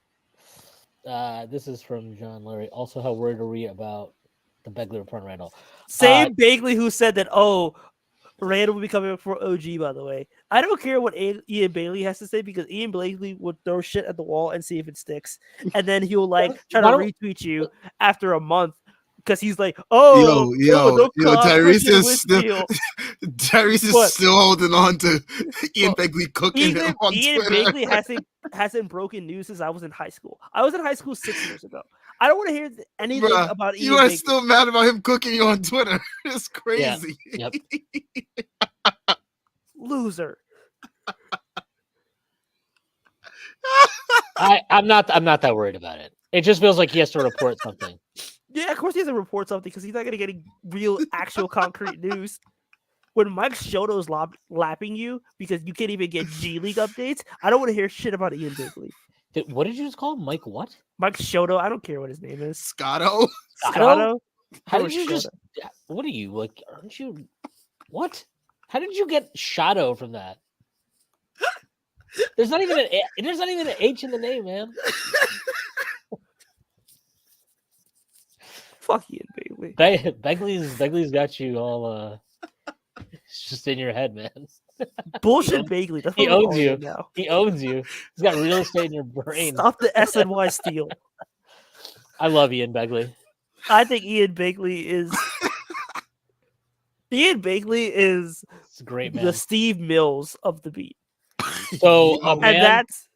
This is from John Larry. Also, how worried are we about the Begley report, Randall? Same Bagley who said that. Oh, Randall will be coming up for OG. By the way, I don't care what Ian Bailey has to say because Ian Bailey would throw shit at the wall and see if it sticks, and then he'll try to retweet you after a month because he's like, "Oh, Tyrese is still holding on to Ian Begley cooking him on Ian Twitter. Begley hasn't broken news since I was in high school. I was in high school 6 years ago. I don't want to hear anything about Ian. You are Begley. still mad about him cooking you on Twitter. It's crazy. Yeah. Yep. Loser. I'm not that worried about it. It just feels like he has to report something. Yeah, of course he has to report something because he's not going to get real, actual, concrete news. When Mike Shoto's lapping you because you can't even get G League updates, I don't want to hear shit about Ian Begley. What did you just call him? Mike what? Mike Shoto. I don't care what his name is. Scotto? Scotto? How did you just... What are you, like, aren't you... What? How did you get Shadow from that? There's not even an H in the name, man. Fuck Ian Bagley. Begley's got you all it's just in your head, man. Bullshit Bagley. That's what he owns you now. He owns you. He's got real estate in your brain. Stop the SNY steal. I love Ian Begley. I think Ian Begley is a great man. The Steve Mills of the beat. So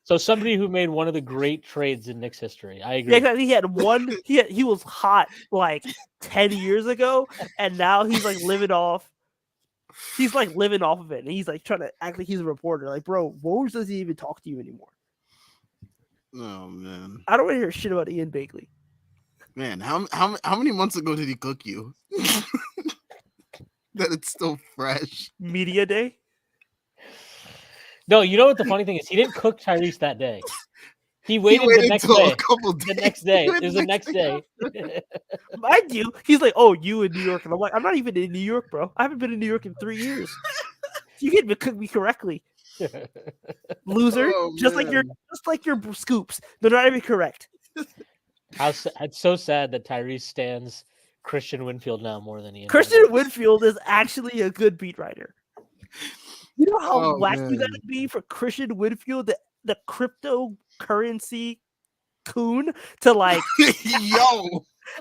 so somebody who made one of the great trades in Knicks history. I agree. Yeah, he had one. He was hot like 10 years ago, and now he's like living off. He's like living off of it, and he's like trying to act like he's a reporter. Like, bro, Woj doesn't even talk to you anymore. Oh man, I don't want to hear shit about Ian Begley. Man, how many months ago did he cook you? That it's still fresh. Media day. No, you know what the funny thing is? He didn't cook Tyrese that day. He waited the next day. The next day. It was the next day. Mind you, he's like, "Oh, you in New York?" And I'm like, "I'm not even in New York, bro. I haven't been in New York in 3 years. You can't even cook me correctly, loser. Oh, just like your scoops. They're not even correct." It's so sad that Tyrese stands Christian Winfield now more than Ian. Christian Winfield is actually a good beat writer. You know how wacky that would be for Christian Winfield, the cryptocurrency coon, to like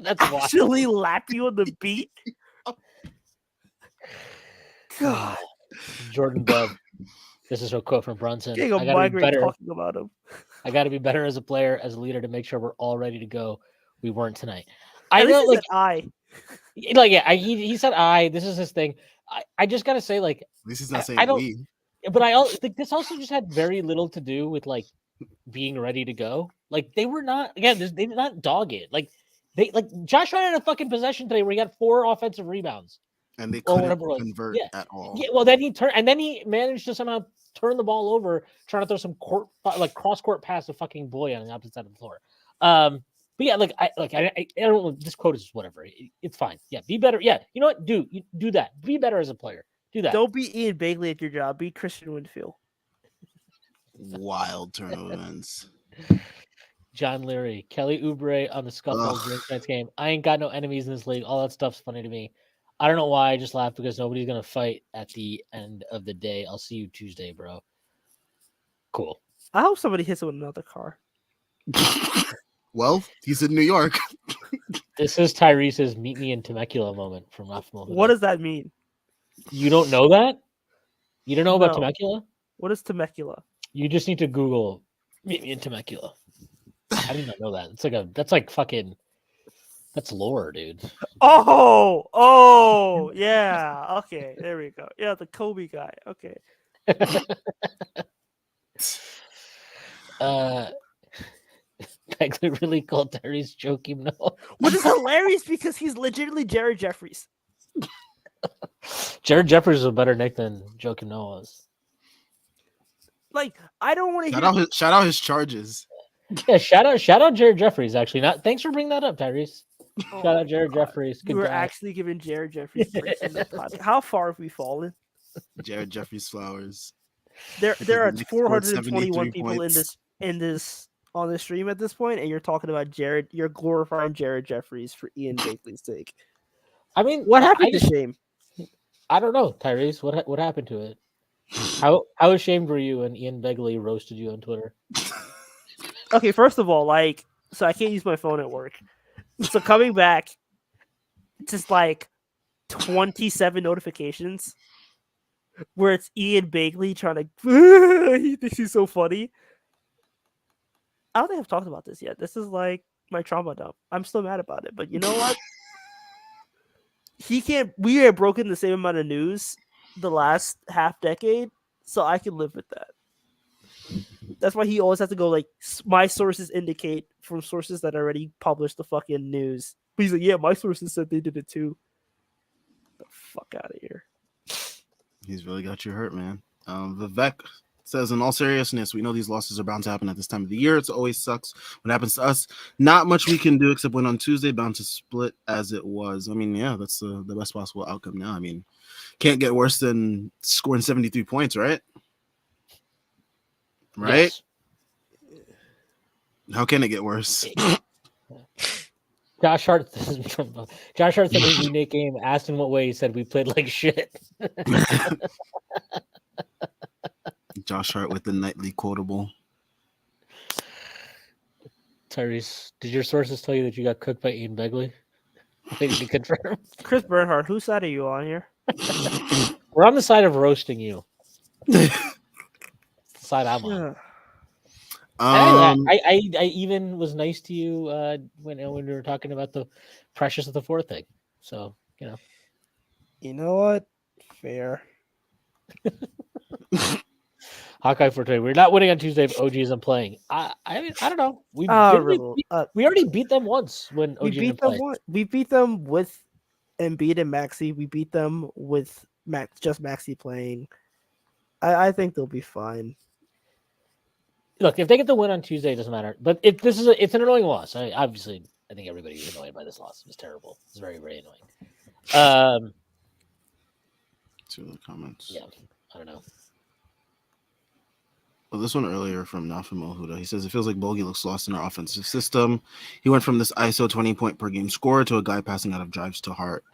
that's actually lap you on the beat. God, Jordan Dove. This is a quote from Brunson. I gotta be better. Talking about him. I got to be better as a player, as a leader, to make sure we're all ready to go. We weren't tonight. He said he said I. This is his thing. I just gotta say, like, this is not saying we. But I also think this also just had very little to do with like being ready to go. Like they were not. Again, they did not dog it. Like Josh Hart had a fucking possession today where he got 4 offensive rebounds, and they couldn't convert at all. Yeah, well, then he managed to somehow turn the ball over, trying to throw some cross court pass to fucking Boy on the opposite side of the floor. But yeah, I don't know. This quote is whatever. It's fine. Yeah, be better. Yeah, you know what? Do that. Be better as a player. Do that. Don't be Ian Begley at your job. Be Christian Winfield. Wild turn of events. John Leary, Kelly Oubre on the scuffle during tonight's game. I ain't got no enemies in this league. All that stuff's funny to me. I don't know why. I just laugh because nobody's gonna fight at the end of the day. I'll see you Tuesday, bro. Cool. I hope somebody hits it with another car. Well, he's in New York. This is Tyrese's "Meet Me in Temecula" moment from Rafa. What does that mean? You don't know that? You don't know about Temecula? What is Temecula? You just need to Google "Meet Me in Temecula." I did not know that. That's like fucking That's lore, dude. Oh, yeah. Okay, there we go. Yeah, the Kobe guy. Okay. Bagley really called Tyrese Joakim Noah. Which is hilarious because he's legitimately Jared Jeffries. Jared Jeffries is a better Nick than Joakim Noah is. Like, I don't want to Shout hear. out his charges. Yeah, shout out Jared Jeffries. Actually, not. Thanks for bringing that up, Tyrese. Oh Shout my out Jared God. Jeffries. We Good were guy. actually giving Jared Jeffries breaks in the podcast. How far have we fallen? Jared Jeffries flowers. There Because are the Knicks scored 421 73 people points. in this on the stream at this point, and you're talking about Jared. You're glorifying Jared Jeffries for Ian Bakley's sake. I mean, What happened to Shame? I don't know, Tyrese. What happened to it? How ashamed were you when Ian Begley roasted you on Twitter? Okay, first of all, like, so I can't use my phone at work. So coming back, just like 27 notifications where it's Ian Bagley trying to. He thinks he's so funny. I don't think I've talked about this yet. This is like my trauma dump. I'm still mad about it, but you know what? He can't. We have broken the same amount of news the last half decade, so I can live with that. That's why he always has to go like, my sources indicate from sources that already published the fucking news. But he's like, yeah, my sources said they did it too. The fuck out of here. He's really got you hurt, man. Vivek says, in all seriousness, we know these losses are bound to happen at this time of the year. It always sucks when it happens to us. Not much we can do except win on Tuesday, bound to split as it was. I mean, yeah, that's the best possible outcome now. I mean, can't get worse than scoring 73 points, right? Right? Yes. How can it get worse? Josh Hart said in his unique game, asked in what way, he said we played like shit. Josh Hart with the nightly quotable. Tyrese, did your sources tell you that you got cooked by Ian Begley? Waiting to confirm. Chris Bernhardt, whose side are you on here? We're on the side of roasting you. The side I'm on. Yeah. I even was nice to you when we were talking about the precious of the fourth thing. So, you know. You know what? Fair. Hawkeye for today. We're not winning on Tuesday if OG isn't playing. I mean, I don't know. We already beat them once when OG didn't play. We beat them with Embiid and Maxey. We beat them with just Maxey playing. I think they'll be fine. Look, if they get the win on Tuesday, it doesn't matter. But it's an annoying loss. Obviously, I think everybody is annoyed by this loss. It was terrible. It's very, very annoying. To the comments. Yeah, I don't know. Well, this one earlier from Nafim Huda. He says, it feels like Bogey looks lost in our offensive system. He went from this ISO 20 point per game scorer to a guy passing out of drives to Hart.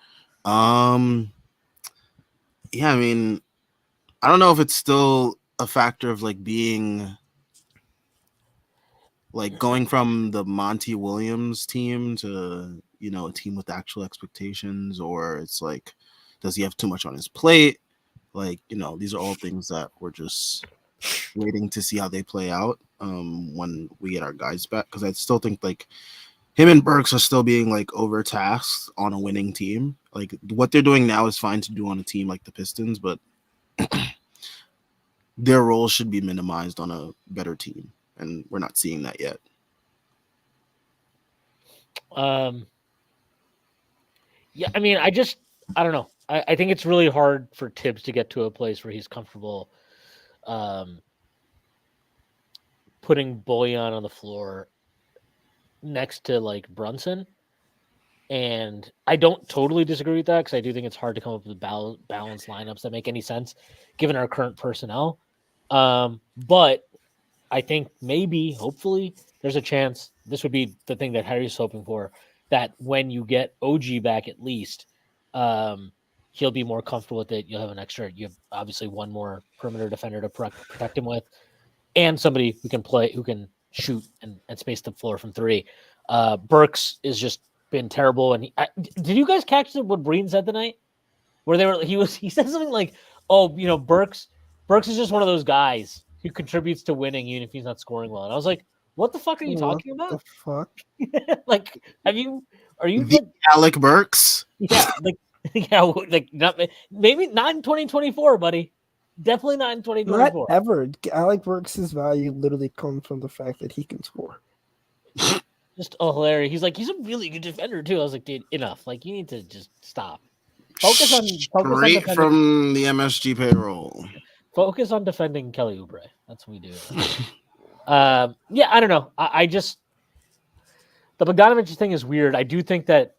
Yeah, I mean, I don't know if it's still a factor of like being like going from the Monty Williams team to, you know, a team with actual expectations, or it's like, does he have too much on his plate? Like, you know, these are all things that we're just waiting to see how they play out when we get our guys back, because I still think like him and Burks are still being like overtasked on a winning team. Like what they're doing now is fine to do on a team like the Pistons, but their roles should be minimized on a better team, and we're not seeing that yet. Yeah, I mean, I don't know. I think it's really hard for Tibbs to get to a place where he's comfortable putting Bojan on the floor next to like Brunson. And I don't totally disagree with that, because I do think it's hard to come up with balanced lineups that make any sense given our current personnel. But I think maybe, hopefully, there's a chance, this would be the thing that Harry's hoping for, that when you get OG back at least, he'll be more comfortable with it. You'll have you have obviously one more perimeter defender to protect him with, and somebody who can play, who can shoot and space the floor from three. Burks is just been terrible. And did you guys catch what Breen said tonight? Where he said something like, "Oh, you know, Burks is just one of those guys who contributes to winning even if he's not scoring well." And I was like, "What the fuck are you talking about? What the fuck? Like, have you Are you The like Alec Burks. yeah, like not maybe not in 2024, buddy. Definitely not in Not 2024. ever. Alec Burks' value literally comes from the fact that he can score. Just hilarious. He's like, he's a really good defender too. I was like, dude, enough. Like, you need to just stop. Focus on Straight defending. from the MSG payroll. Focus on defending Kelly Oubre. That's what we do. Yeah, I don't know. I just the Bogdanovich thing is weird. I do think that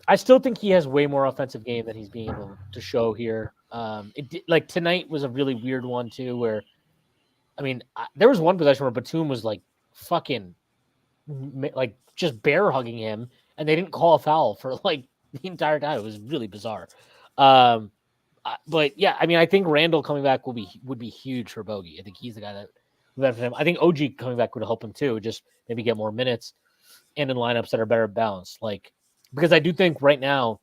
I still think he has way more offensive game than he's being able to show here. Like tonight was a really weird one too, where I mean, there was one possession where Batum was like fucking like just bear hugging him, and they didn't call a foul for like the entire time. It was really bizarre. But yeah, I mean, I think Randall coming back would be huge for Bogey. I think he's the guy that would benefit him. I think OG coming back would help him too. Just maybe get more minutes and in lineups that are better balanced. Like because I do think right now,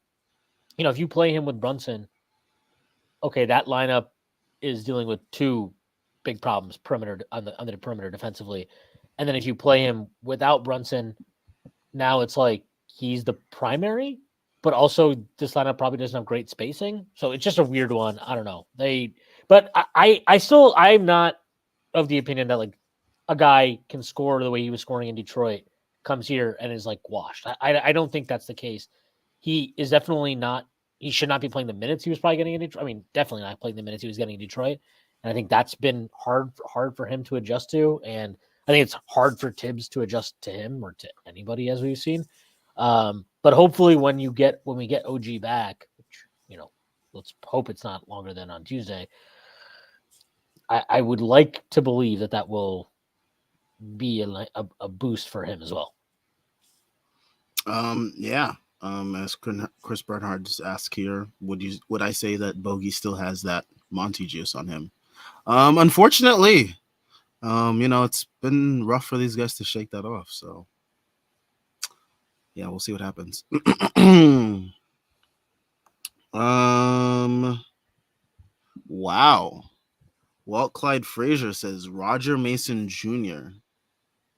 if you play him with Brunson, okay, that lineup is dealing with two big problems perimeter on the perimeter defensively, and then if you play him without Brunson, now it's like he's the primary. But also, this lineup probably doesn't have great spacing, so it's just a weird one. I don't know. But I'm not of the opinion that like a guy can score the way he was scoring in Detroit, comes here and is like washed. I don't think that's the case. He is definitely not. He should not be playing the minutes he was probably getting in Detroit. I mean, definitely not playing the minutes he was getting in Detroit. And I think that's been hard for him to adjust to. And I think it's hard for Tibbs to adjust to him or to anybody as we've seen. But hopefully when we get OG back, which, let's hope it's not longer than on Tuesday. I would like to believe that will be a boost for him as well. Yeah. As Chris Bernhard just asked here, would I say that Bogey still has that Monty juice on him? Unfortunately, it's been rough for these guys to shake that off. So yeah, we'll see what happens. Wow. Walt Clyde Frazier says Roger Mason Jr.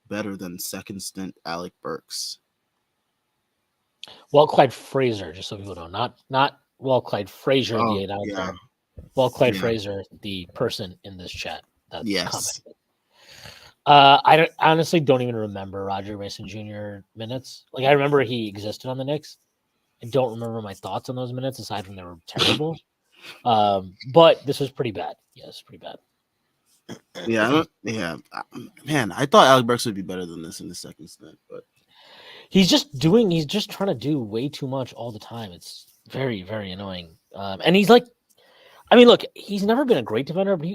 better than second stint Alec Burks. Walt Clyde Frazier, just so people know, not Walt Clyde Frazier, the announcer. Yeah. Walt Clyde Frazier, the person in this chat. That's commented. I honestly don't even remember Roger Mason Jr. minutes. Like I remember he existed on the Knicks. I don't remember my thoughts on those minutes aside from they were terrible. But this was pretty bad. Yes, pretty bad. Yeah. Man, I thought Alec Burks would be better than this in the second stint, but he's just trying to do way too much all the time. It's very, very annoying. And he's like, I mean, look, he's never been a great defender, but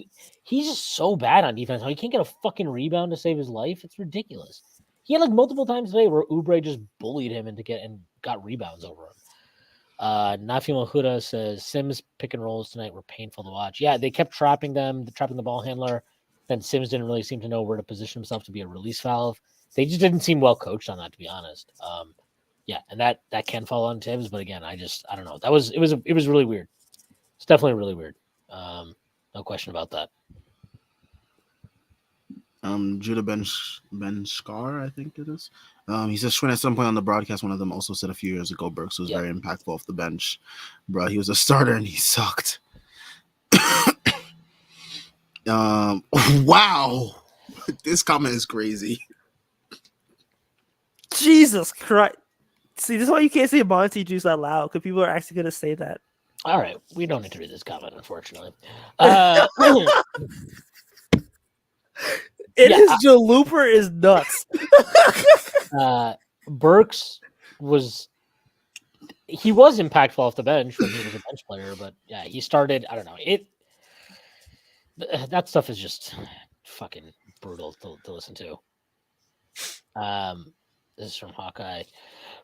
he's just so bad on defense. How he can't get a fucking rebound to save his life. It's ridiculous. He had like multiple times today where Oubre just bullied him and got rebounds over him. Nafi Mahuda says Sims pick and rolls tonight were painful to watch. Yeah, they kept trapping the ball handler. Then Sims didn't really seem to know where to position himself to be a release valve. They just didn't seem well coached on that, to be honest. Yeah, and that can fall on Tibbs, but again, I don't know. It was really weird. It's definitely really weird. No question about that. Judah Ben Scar, I think it is. He says Schwinn at some point on the broadcast, one of them also said a few years ago Burks was very impactful off the bench. Bro, he was a starter and he sucked. Wow. This comment is crazy. Jesus Christ. See, this is why you can't say Monty Juice out loud, because people are actually going to say that. All right. We don't need to read this comment, unfortunately. His Jalooper is nuts. Burks was impactful off the bench when he was a bench player, but yeah, he started. I don't know. That stuff is just fucking brutal to listen to. This is from Hawkeye.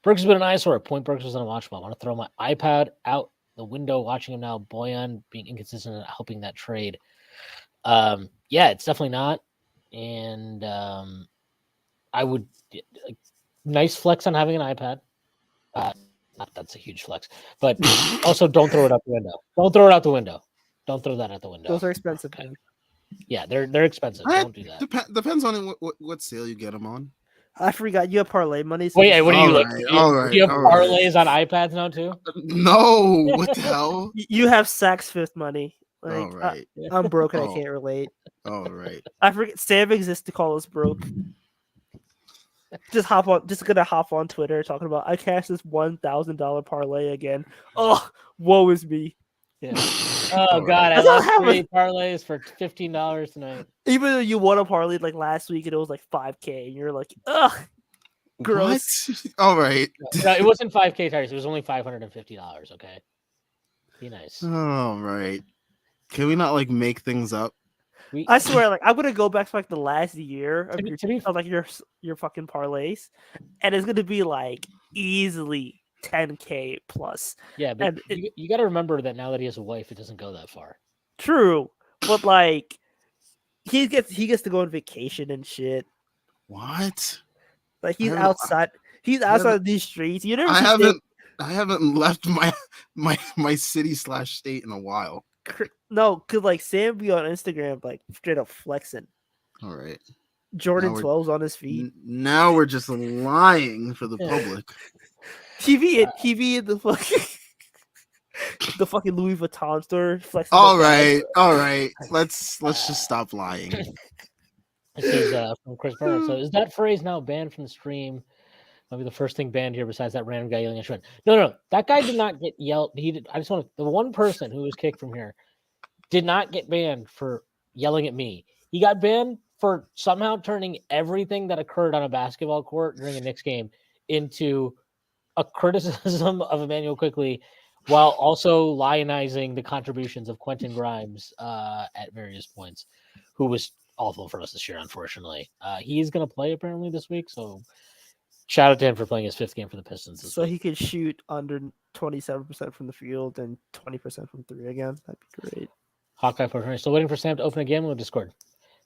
Burks has been an eyesore. Point Burks was unwatchable. I want to throw my iPad out the window watching him now. Boyan being inconsistent and helping that trade. Yeah, it's definitely not. And I would nice flex on having an iPad. Not that's a huge flex, but also don't throw it out the window. Don't throw it out the window. Don't throw that out the window. Those are expensive. Okay. Yeah, they're expensive. Don't do that. Depends on what sale you get them on. I forgot you have parlay money. So Wait, what do you like? All Do right, you have all right. parlays on iPads now too? No, what the hell? you have Saks Fifth money. All Like right, I'm broke and I Oh. can't relate. all right. I forget Sam exists to call us broke. Just gonna hop on Twitter talking about I cashed this $1,000 parlay again. Oh, woe is me. Yeah. Oh All God, I That's not lost 3 happening. parlays for $15 tonight. Even though you won a parlay like last week and it was like 5K, and you're like, ugh, gross. What? All right. No, it wasn't 5K tires. It was only $550. Okay, be nice. All right. Can we not like make things up? I swear, like I'm gonna go back to like the last year of your fucking parlays, and it's gonna be like easily 10K plus. Yeah, but And you got to remember that now that he has a wife, it doesn't go that far. True, but like he gets to go on vacation and shit. What? Like he's I haven't- outside. He's outside of these streets. You never. I haven't left my city/state in a while. No, cause like Sam be on Instagram like straight up flexing. All right. Jordan Now 12s on his feet. Now we're just lying for the public. He be in the fucking Louis Vuitton store flexing. All right. Let's just stop lying. This is from Chris Burner. So is that phrase now banned from the stream? Might be the first thing banned here besides that random guy yelling at Schwinn. No. That guy did not get yelled. He did. I just want the one person who was kicked from here did not get banned for yelling at me. He got banned for somehow turning everything that occurred on a basketball court during a Knicks game into a criticism of Emmanuel Quickley while also lionizing the contributions of Quentin Grimes at various points, who was awful for us this year, unfortunately. He's going to play apparently this week, so shout out to him for playing his 5th game for the Pistons this week. He could shoot under 27% from the field and 20% from 3 again. That'd be great. Hawkeye for still waiting for Sam to open a gambling Discord.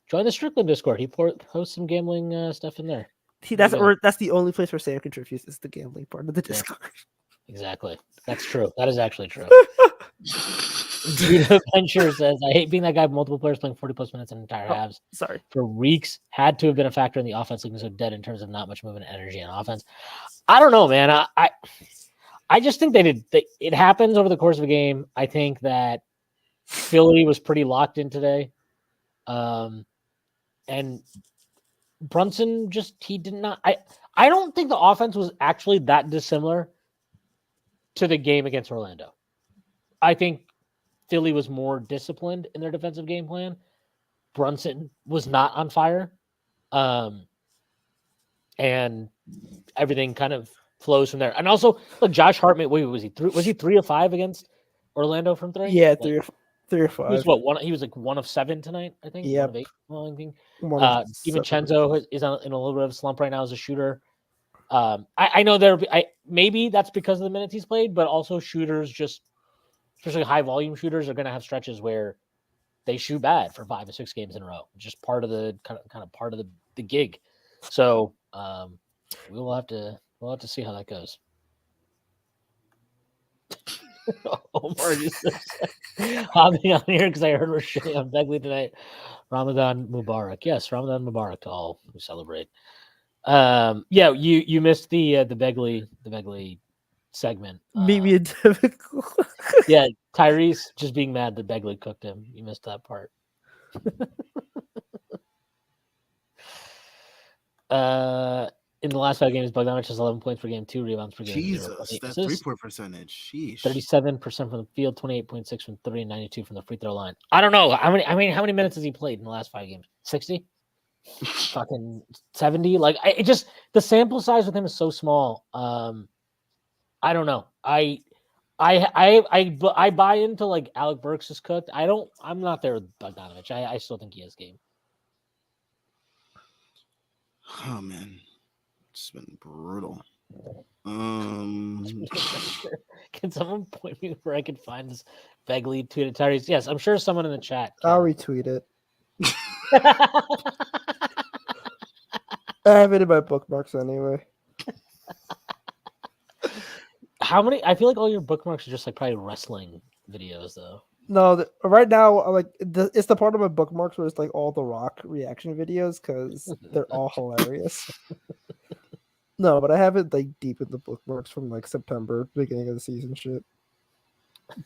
Join the Strickland Discord. He posts some gambling stuff in there. That's the only place where Sam contributes is the gambling part of the Discord. Yeah, exactly. That's true. That is actually true. Judah Venture says, I hate being that guy with multiple players playing 40 plus minutes in entire halves. Sorry. For weeks, had to have been a factor in the offense looking so dead in terms of not much movement, energy, and offense. I don't know, man. I just think it happens over the course of a game. I think that Philly was pretty locked in today. And Brunson he did not. I don't think the offense was actually that dissimilar to the game against Orlando. I think Philly was more disciplined in their defensive game plan. Brunson was not on fire. And everything kind of flows from there. And also, look, Josh Hartman, was he 3 of 5 against Orlando from 3? Yeah, 3 or 5. He was he was like 1 of 7 tonight, I think. Yeah. DiVincenzo is in a little bit of a slump right now as a shooter. I know maybe that's because of the minutes he's played, but also shooters, just especially high volume shooters, are going to have stretches where they shoot bad for 5 or 6 games in a row. Just part of the kind of part of the gig. So we'll have to see how that goes. Omar just hopping on here because I heard we're shitting on Begley tonight. Ramadan Mubarak. Yes, Ramadan Mubarak to all who celebrate. Yeah, you missed the Begley segment. Maybe a typical. Yeah, Tyrese just being mad that Begley cooked him. You missed that part. In the last 5 games, Bogdanovich has 11 points per game, 2 rebounds per game. Jesus, that 3-point percentage. Sheesh. 37% from the field, 28.6 from 3, and 92 from the free throw line. I don't know. How many minutes has he played in the last 5 games? 60? Fucking 70? Like, the sample size with him is so small. I don't know. I buy into like Alec Burks is cooked. I'm not there with Bogdanovich. I still think he has game. Oh man. It's been brutal. Can someone point me where I can find this Begley tweeted Tyrese? Yes, I'm sure someone in the chat can. I'll retweet it. I have it in my bookmarks anyway. How many? I feel like all your bookmarks are just like probably wrestling videos, though. No, right now, it's the part of my bookmarks where it's like all the Rock reaction videos because they're all hilarious. No, but I have it like deep in the bookmarks from like September, beginning of the season shit.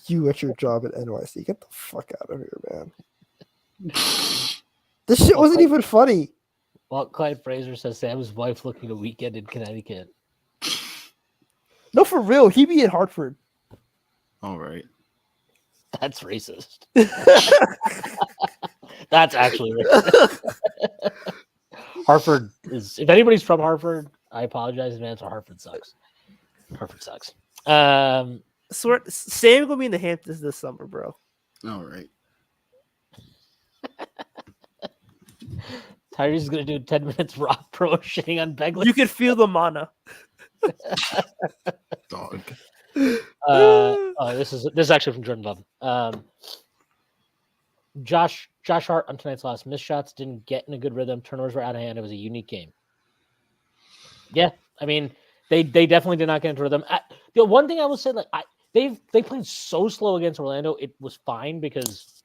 You at your job at NYC. Get the fuck out of here, man. This shit wasn't even funny. Well, Clyde Fraser says Sam's wife looking a weekend in Connecticut. No, for real. He be in Hartford. All right. That's racist. That's actually racist. Hartford is. If anybody's from Hartford, I apologize in advance. Hartford sucks. Hartford sucks. Swear, Sam gonna be in the Hamptons this summer, bro. All right. Tyree's gonna do 10 minutes rock pro shitting on Begley. You can feel the mana. Dog. This is actually from Jordan Bub. Josh Hart on tonight's loss. Missed shots, didn't get in a good rhythm. Turnovers were out of hand. It was a unique game. Yeah, I mean, they definitely did not get into rhythm. The one thing I will say, like, they played so slow against Orlando. It was fine because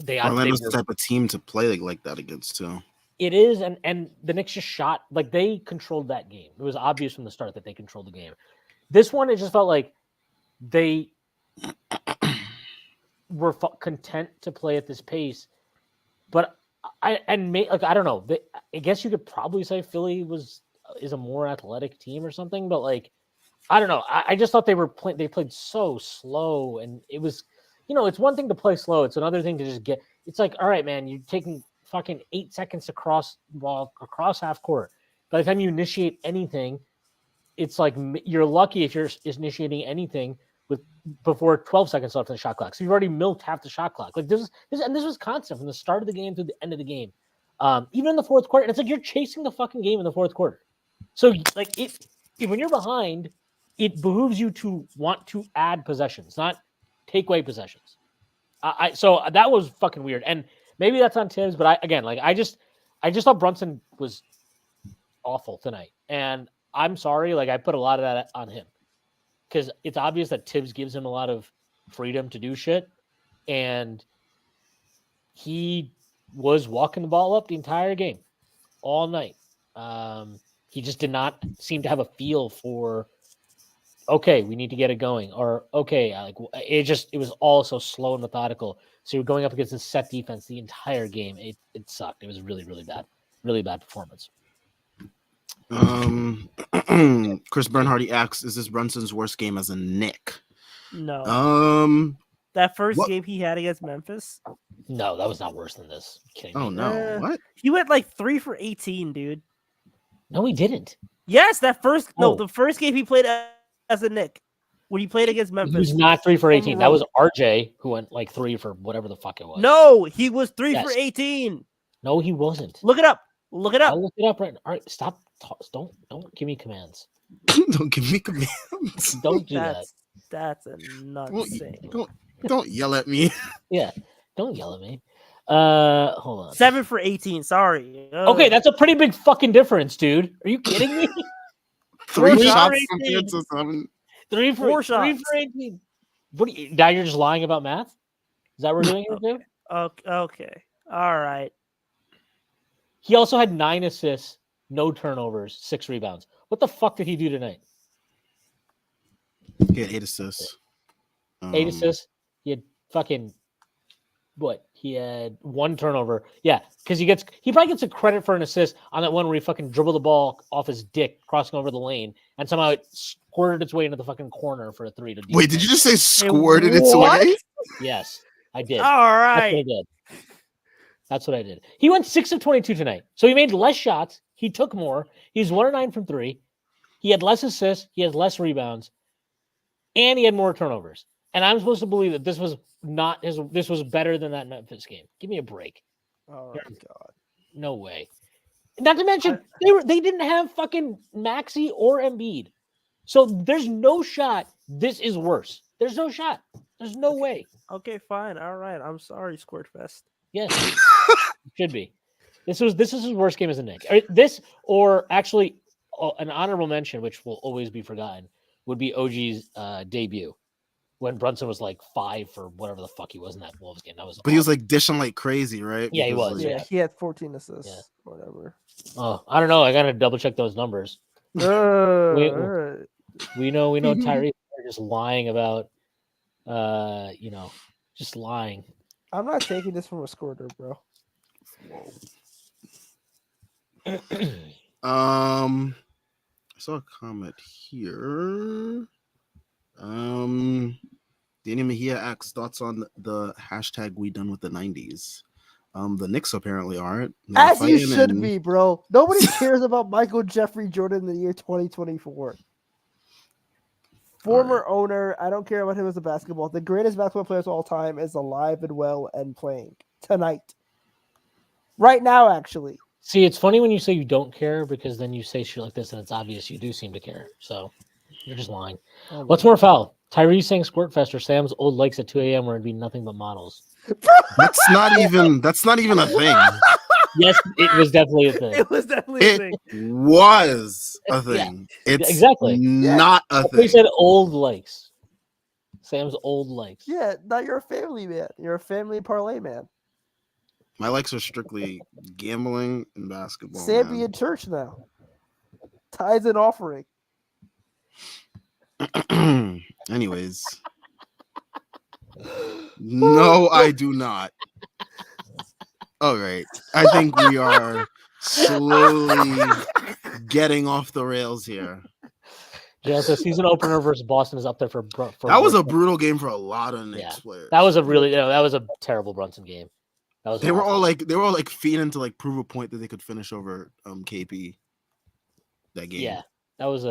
Orlando's the type of team to play like that against too. It is, and the Knicks just shot like they controlled that game. It was obvious from the start that they controlled the game. This one, it just felt like they were content to play at this pace. But I don't know. I guess you could probably say Philly is a more athletic team or something. But like, I don't know. I just thought they played so slow, and it was, it's one thing to play slow. It's another thing to just get. It's like, all right, man, you're taking fucking 8 seconds across half court. By the time you initiate anything, it's like you're lucky if you're initiating anything before 12 seconds left on the shot clock. So you've already milked half the shot clock. Like this was constant from the start of the game through the end of the game, even in the fourth quarter. And it's like you're chasing the fucking game in the fourth quarter. So like when you're behind, it behooves you to want to add possessions, not take away possessions. So that was fucking weird. And maybe that's on Tibbs, but I just thought Brunson was awful tonight. And I'm sorry, like I put a lot of that on him. Because it's obvious that Tibbs gives him a lot of freedom to do shit. And he was walking the ball up the entire game, all night. He just did not seem to have a feel for, okay, we need to get it going. Or, okay, like it was all so slow and methodical. So you're going up against a set defense the entire game. It sucked. It was really, really bad. Really bad performance. Chris Bernhardy asks, is this Brunson's worst game as a Knick? No. That first game he had against Memphis? No, that was not worse than this. Oh, no. What? He went like 3 for 18, dude. No, he didn't. Yes, the first game he played as a Knick. When he played against Memphis. He was not 3 for 18. That was RJ who went like 3 for whatever the fuck it was. No, he was 3 for 18. No, he wasn't. Look it up. I'll look it up right now. All right, stop. Don't give me commands. Don't give me commands. Don't do that. That's a nuts thing. Don't yell at me. Yeah, don't yell at me. Hold on. 7 for 18. Sorry. Okay, that's a pretty big fucking difference, dude. Are you kidding me? 3 shots compared to 7. 4 shots. 3 for 18. Now you're just lying about math? Is that what we're doing here, too? Okay. All right. He also had 9 assists, no turnovers, 6 rebounds. What the fuck did he do tonight? He had 8 assists. 8 assists. He had fucking what? He had 1 turnover. Yeah, because he probably gets a credit for an assist on that one where he fucking dribbled the ball off his dick, crossing over the lane, and somehow it squirted its way into the fucking corner for a 3 to deep. Wait, did you just say squirted its way? Yes, I did. All right. That's what I did. That's what I did. He went 6 of 22 tonight. So he made less shots. He took more. He's 1 of 9 from 3. He had less assists. He has less rebounds. And he had more turnovers. And I'm supposed to believe that this was this was better than that Memphis game. Give me a break. Oh my God. No way. Not to mention, they didn't have fucking Maxey or Embiid. So there's no shot this is worse. There's no shot. There's no way. Okay, fine. All right. I'm sorry, Squirtfest. Yes. It should be. This is his worst game as a Knick. This, or actually an honorable mention, which will always be forgotten, would be OG's debut when Brunson was like 5 for whatever the fuck he was in that Wolves game. That was But awesome. He was like dishing like crazy, right? Yeah, he was. Yeah, he had 14 assists, whatever. Oh, I don't know. I gotta double check those numbers. We know Tyrese are just lying about just lying. I'm not taking this from a scorer, bro. I saw a comment here. Danny Mejia asks thoughts on the hashtag we done with the 90s. The Knicks apparently aren't. They're As you fighting should and- be, bro. Nobody cares about Michael Jeffrey Jordan in the year 2024. Former owner, I don't care about him as a basketball. The greatest basketball player of all time is alive and well and playing tonight. Right now, actually. See, it's funny when you say you don't care because then you say shit like this and it's obvious you do seem to care. So you're just lying. Oh, What's more foul? Tyrese saying Squirtfest or Sam's old likes at 2 a.m. where it'd be nothing but models? That's not even a thing. Yes, it was definitely a thing. It was definitely a It thing. was a thing. It's exactly not a They thing. said old likes. Sam's old likes. Yeah, now you're a family man. You're a family parlay man. My likes are strictly gambling and basketball. Sam be in church now. Tithes and offering. Anyways. No, I do not. All right. I think we are slowly getting off the rails here. Yeah, the season opener versus Boston is up there for that was a brutal game for a lot of Knicks players. That was a terrible Brunson game. They were all like feeding to like prove a point that they could finish over KP that game. Yeah. It was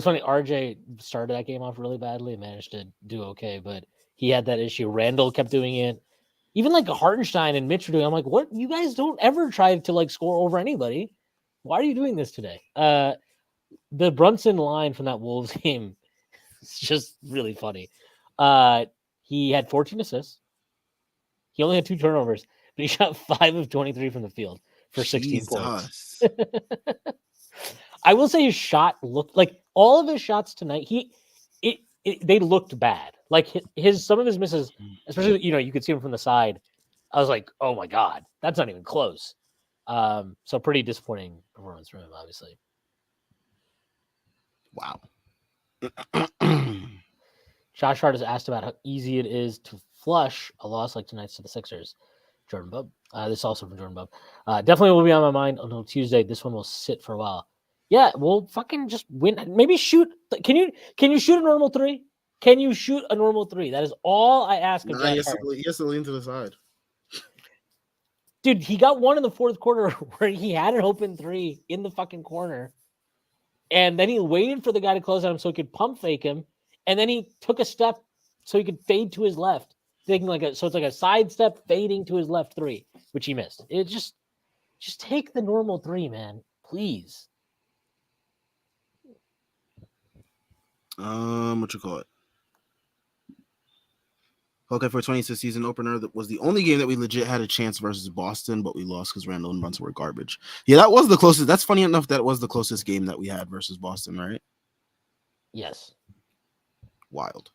funny. RJ started that game off really badly and managed to do okay, but he had that issue. Randall kept doing it. Even like Hartenstein and Mitch were doing. I'm like, what? You guys don't ever try to like score over anybody. Why are you doing this today? The Brunson line from that Wolves game is just really funny. He had 14 assists. He only had 2 turnovers, but he shot 5 of 23 from the field for 16 points. I will say his shot looked like all of his shots tonight. They looked bad. Like some of his misses, especially you could see him from the side. I was like, oh my god, that's not even close. So pretty disappointing performance from him, obviously. Wow. Josh Hart has asked about how easy it is to flush a loss like tonight's to the Sixers. Jordan Bub. This is also from Jordan Bub. Definitely will be on my mind until Tuesday. This one will sit for a while. Yeah, we'll fucking just win. Maybe shoot. Can you shoot a normal 3? Can you shoot a normal 3? That is all I ask of Josh Hart. He has to lean to the side. Dude, he got one in the fourth quarter where he had an open 3 in the fucking corner. And then he waited for the guy to close on him so he could pump fake him. And then he took a step so he could fade to his left. Thinking so it's like a sidestep fading to his left 3, which he missed. It just take the normal 3, man. Please. What you call it? Okay, for 26 season opener, that was the only game that we legit had a chance versus Boston, but we lost because Randall and Brunson were garbage. Yeah, that was the closest. That's funny enough that it was the closest game that we had versus Boston, right? Yes. Wild.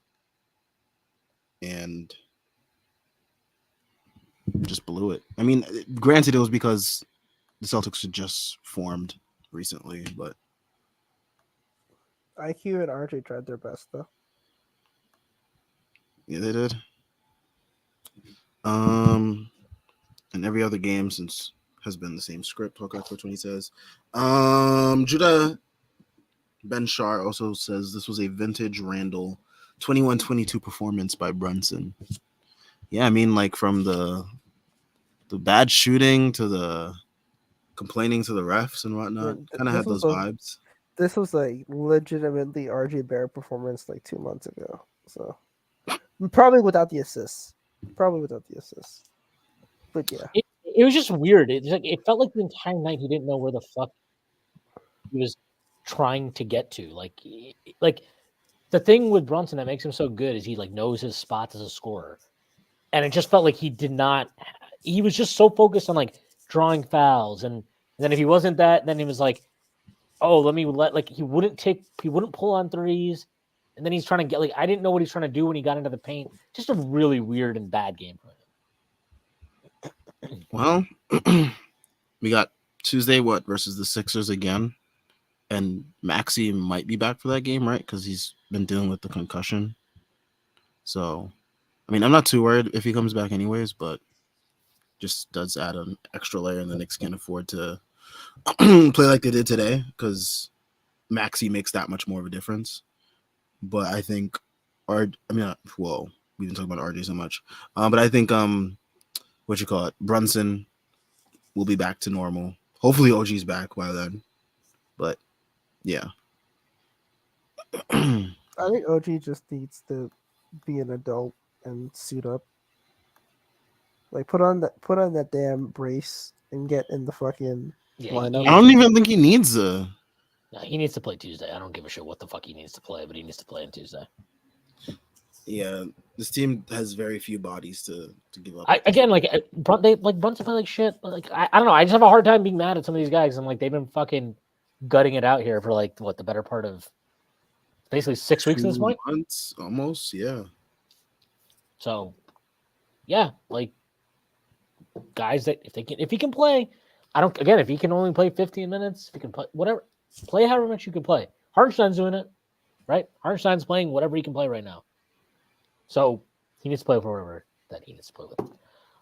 And just blew it. I mean, granted, it was because the Celtics had just formed recently, but IQ and RJ tried their best, though. Yeah, they did. And every other game since has been the same script. Hawkeye 420 says. Judah Ben Shar also says this was a vintage Randall 21-22 performance by Brunson. Yeah, I mean, like from the bad shooting to the complaining to the refs and whatnot, kind of had those vibes. This was a legitimately RJ Barrett performance like 2 months ago. So probably without the assists. But yeah. It was just weird. It felt like the entire night he didn't know where the fuck he was trying to get to. Like the thing with Brunson that makes him so good is he like knows his spots as a scorer. And it just felt like he was just so focused on like drawing fouls. And then if he wasn't that, then he was like, oh, he wouldn't pull on threes. And then he's trying to get I didn't know what he's trying to do when he got into the paint. Just a really weird and bad game for him. Well, we got Tuesday versus the Sixers again. and Maxi might be back for that game, right? Because he's been dealing with the concussion. So, I mean, I'm not too worried if he comes back anyways, but just does add an extra layer, and the Knicks can't afford to play like they did today because Maxi makes that much more of a difference. But I think, well, we didn't talk about RJ so much, but I think what you call it, Brunson will be back to normal. Hopefully, OG's back by then. But yeah. I think OG just needs to be an adult and suit up. Like put on that damn brace and get in the fucking Yeah, lineup. I don't even think he needs a. No, he needs to play Tuesday. I don't give a shit what the fuck he needs to play, but he needs to play on Tuesday. Yeah, this team has very few bodies to give up. Brunson play like shit. Like I don't know. I just have a hard time being mad at some of these guys, and like they've been fucking gutting it out here for like what the better part of basically 6 weeks at this 2 point. months, almost, yeah. So, yeah, like guys that if he can play, if he can only play 15 minutes, if he can play whatever, play however much you can play. Hartenstein's doing it, right? Hartenstein's playing whatever he can play right now. So he needs to play for whatever that he needs to play with. All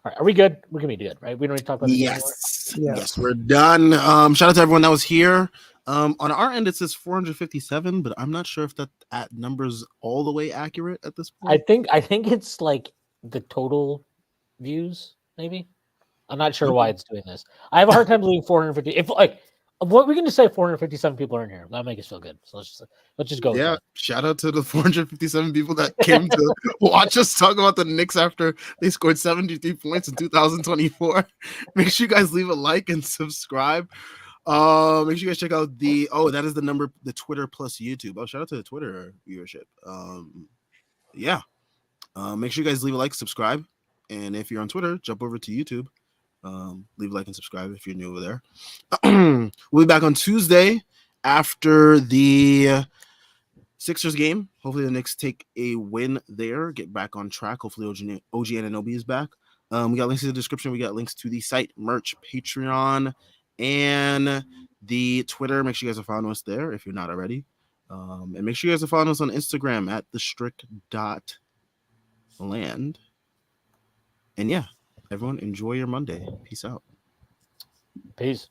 right, are we good? We're gonna be good, right? We don't need to talk about the game anymore. Yes, we're done. Shout out to everyone that was here. On our end, it says 457, but I'm not sure if that number's all the way accurate at this point. I think it's like the total views, maybe. I'm not sure why it's doing this. I have a hard time believing 450. If like what we can just say 457 people are in here. That'll make us feel good. So let's just go with that. Shout out to the 457 people that came to watch us talk about the Knicks after they scored 73 points in 2024. Make sure you guys leave a like and subscribe. Make sure you guys check out that is the number, the Twitter plus YouTube. Oh, shout out to the Twitter viewership. Make sure you guys leave a like, subscribe, and if you're on Twitter, jump over to YouTube. Leave a like and subscribe if you're new over there. We'll be back on Tuesday after the Sixers game. Hopefully the Knicks take a win there, get back on track. Hopefully OG Anunoby is back. We got links in the description. We got links to the site, merch, Patreon, and the Twitter. Make sure you guys are following us there if you're not already. And make sure you guys are following us on Instagram at thestrict.land. And yeah, everyone enjoy your Monday. Peace out. Peace.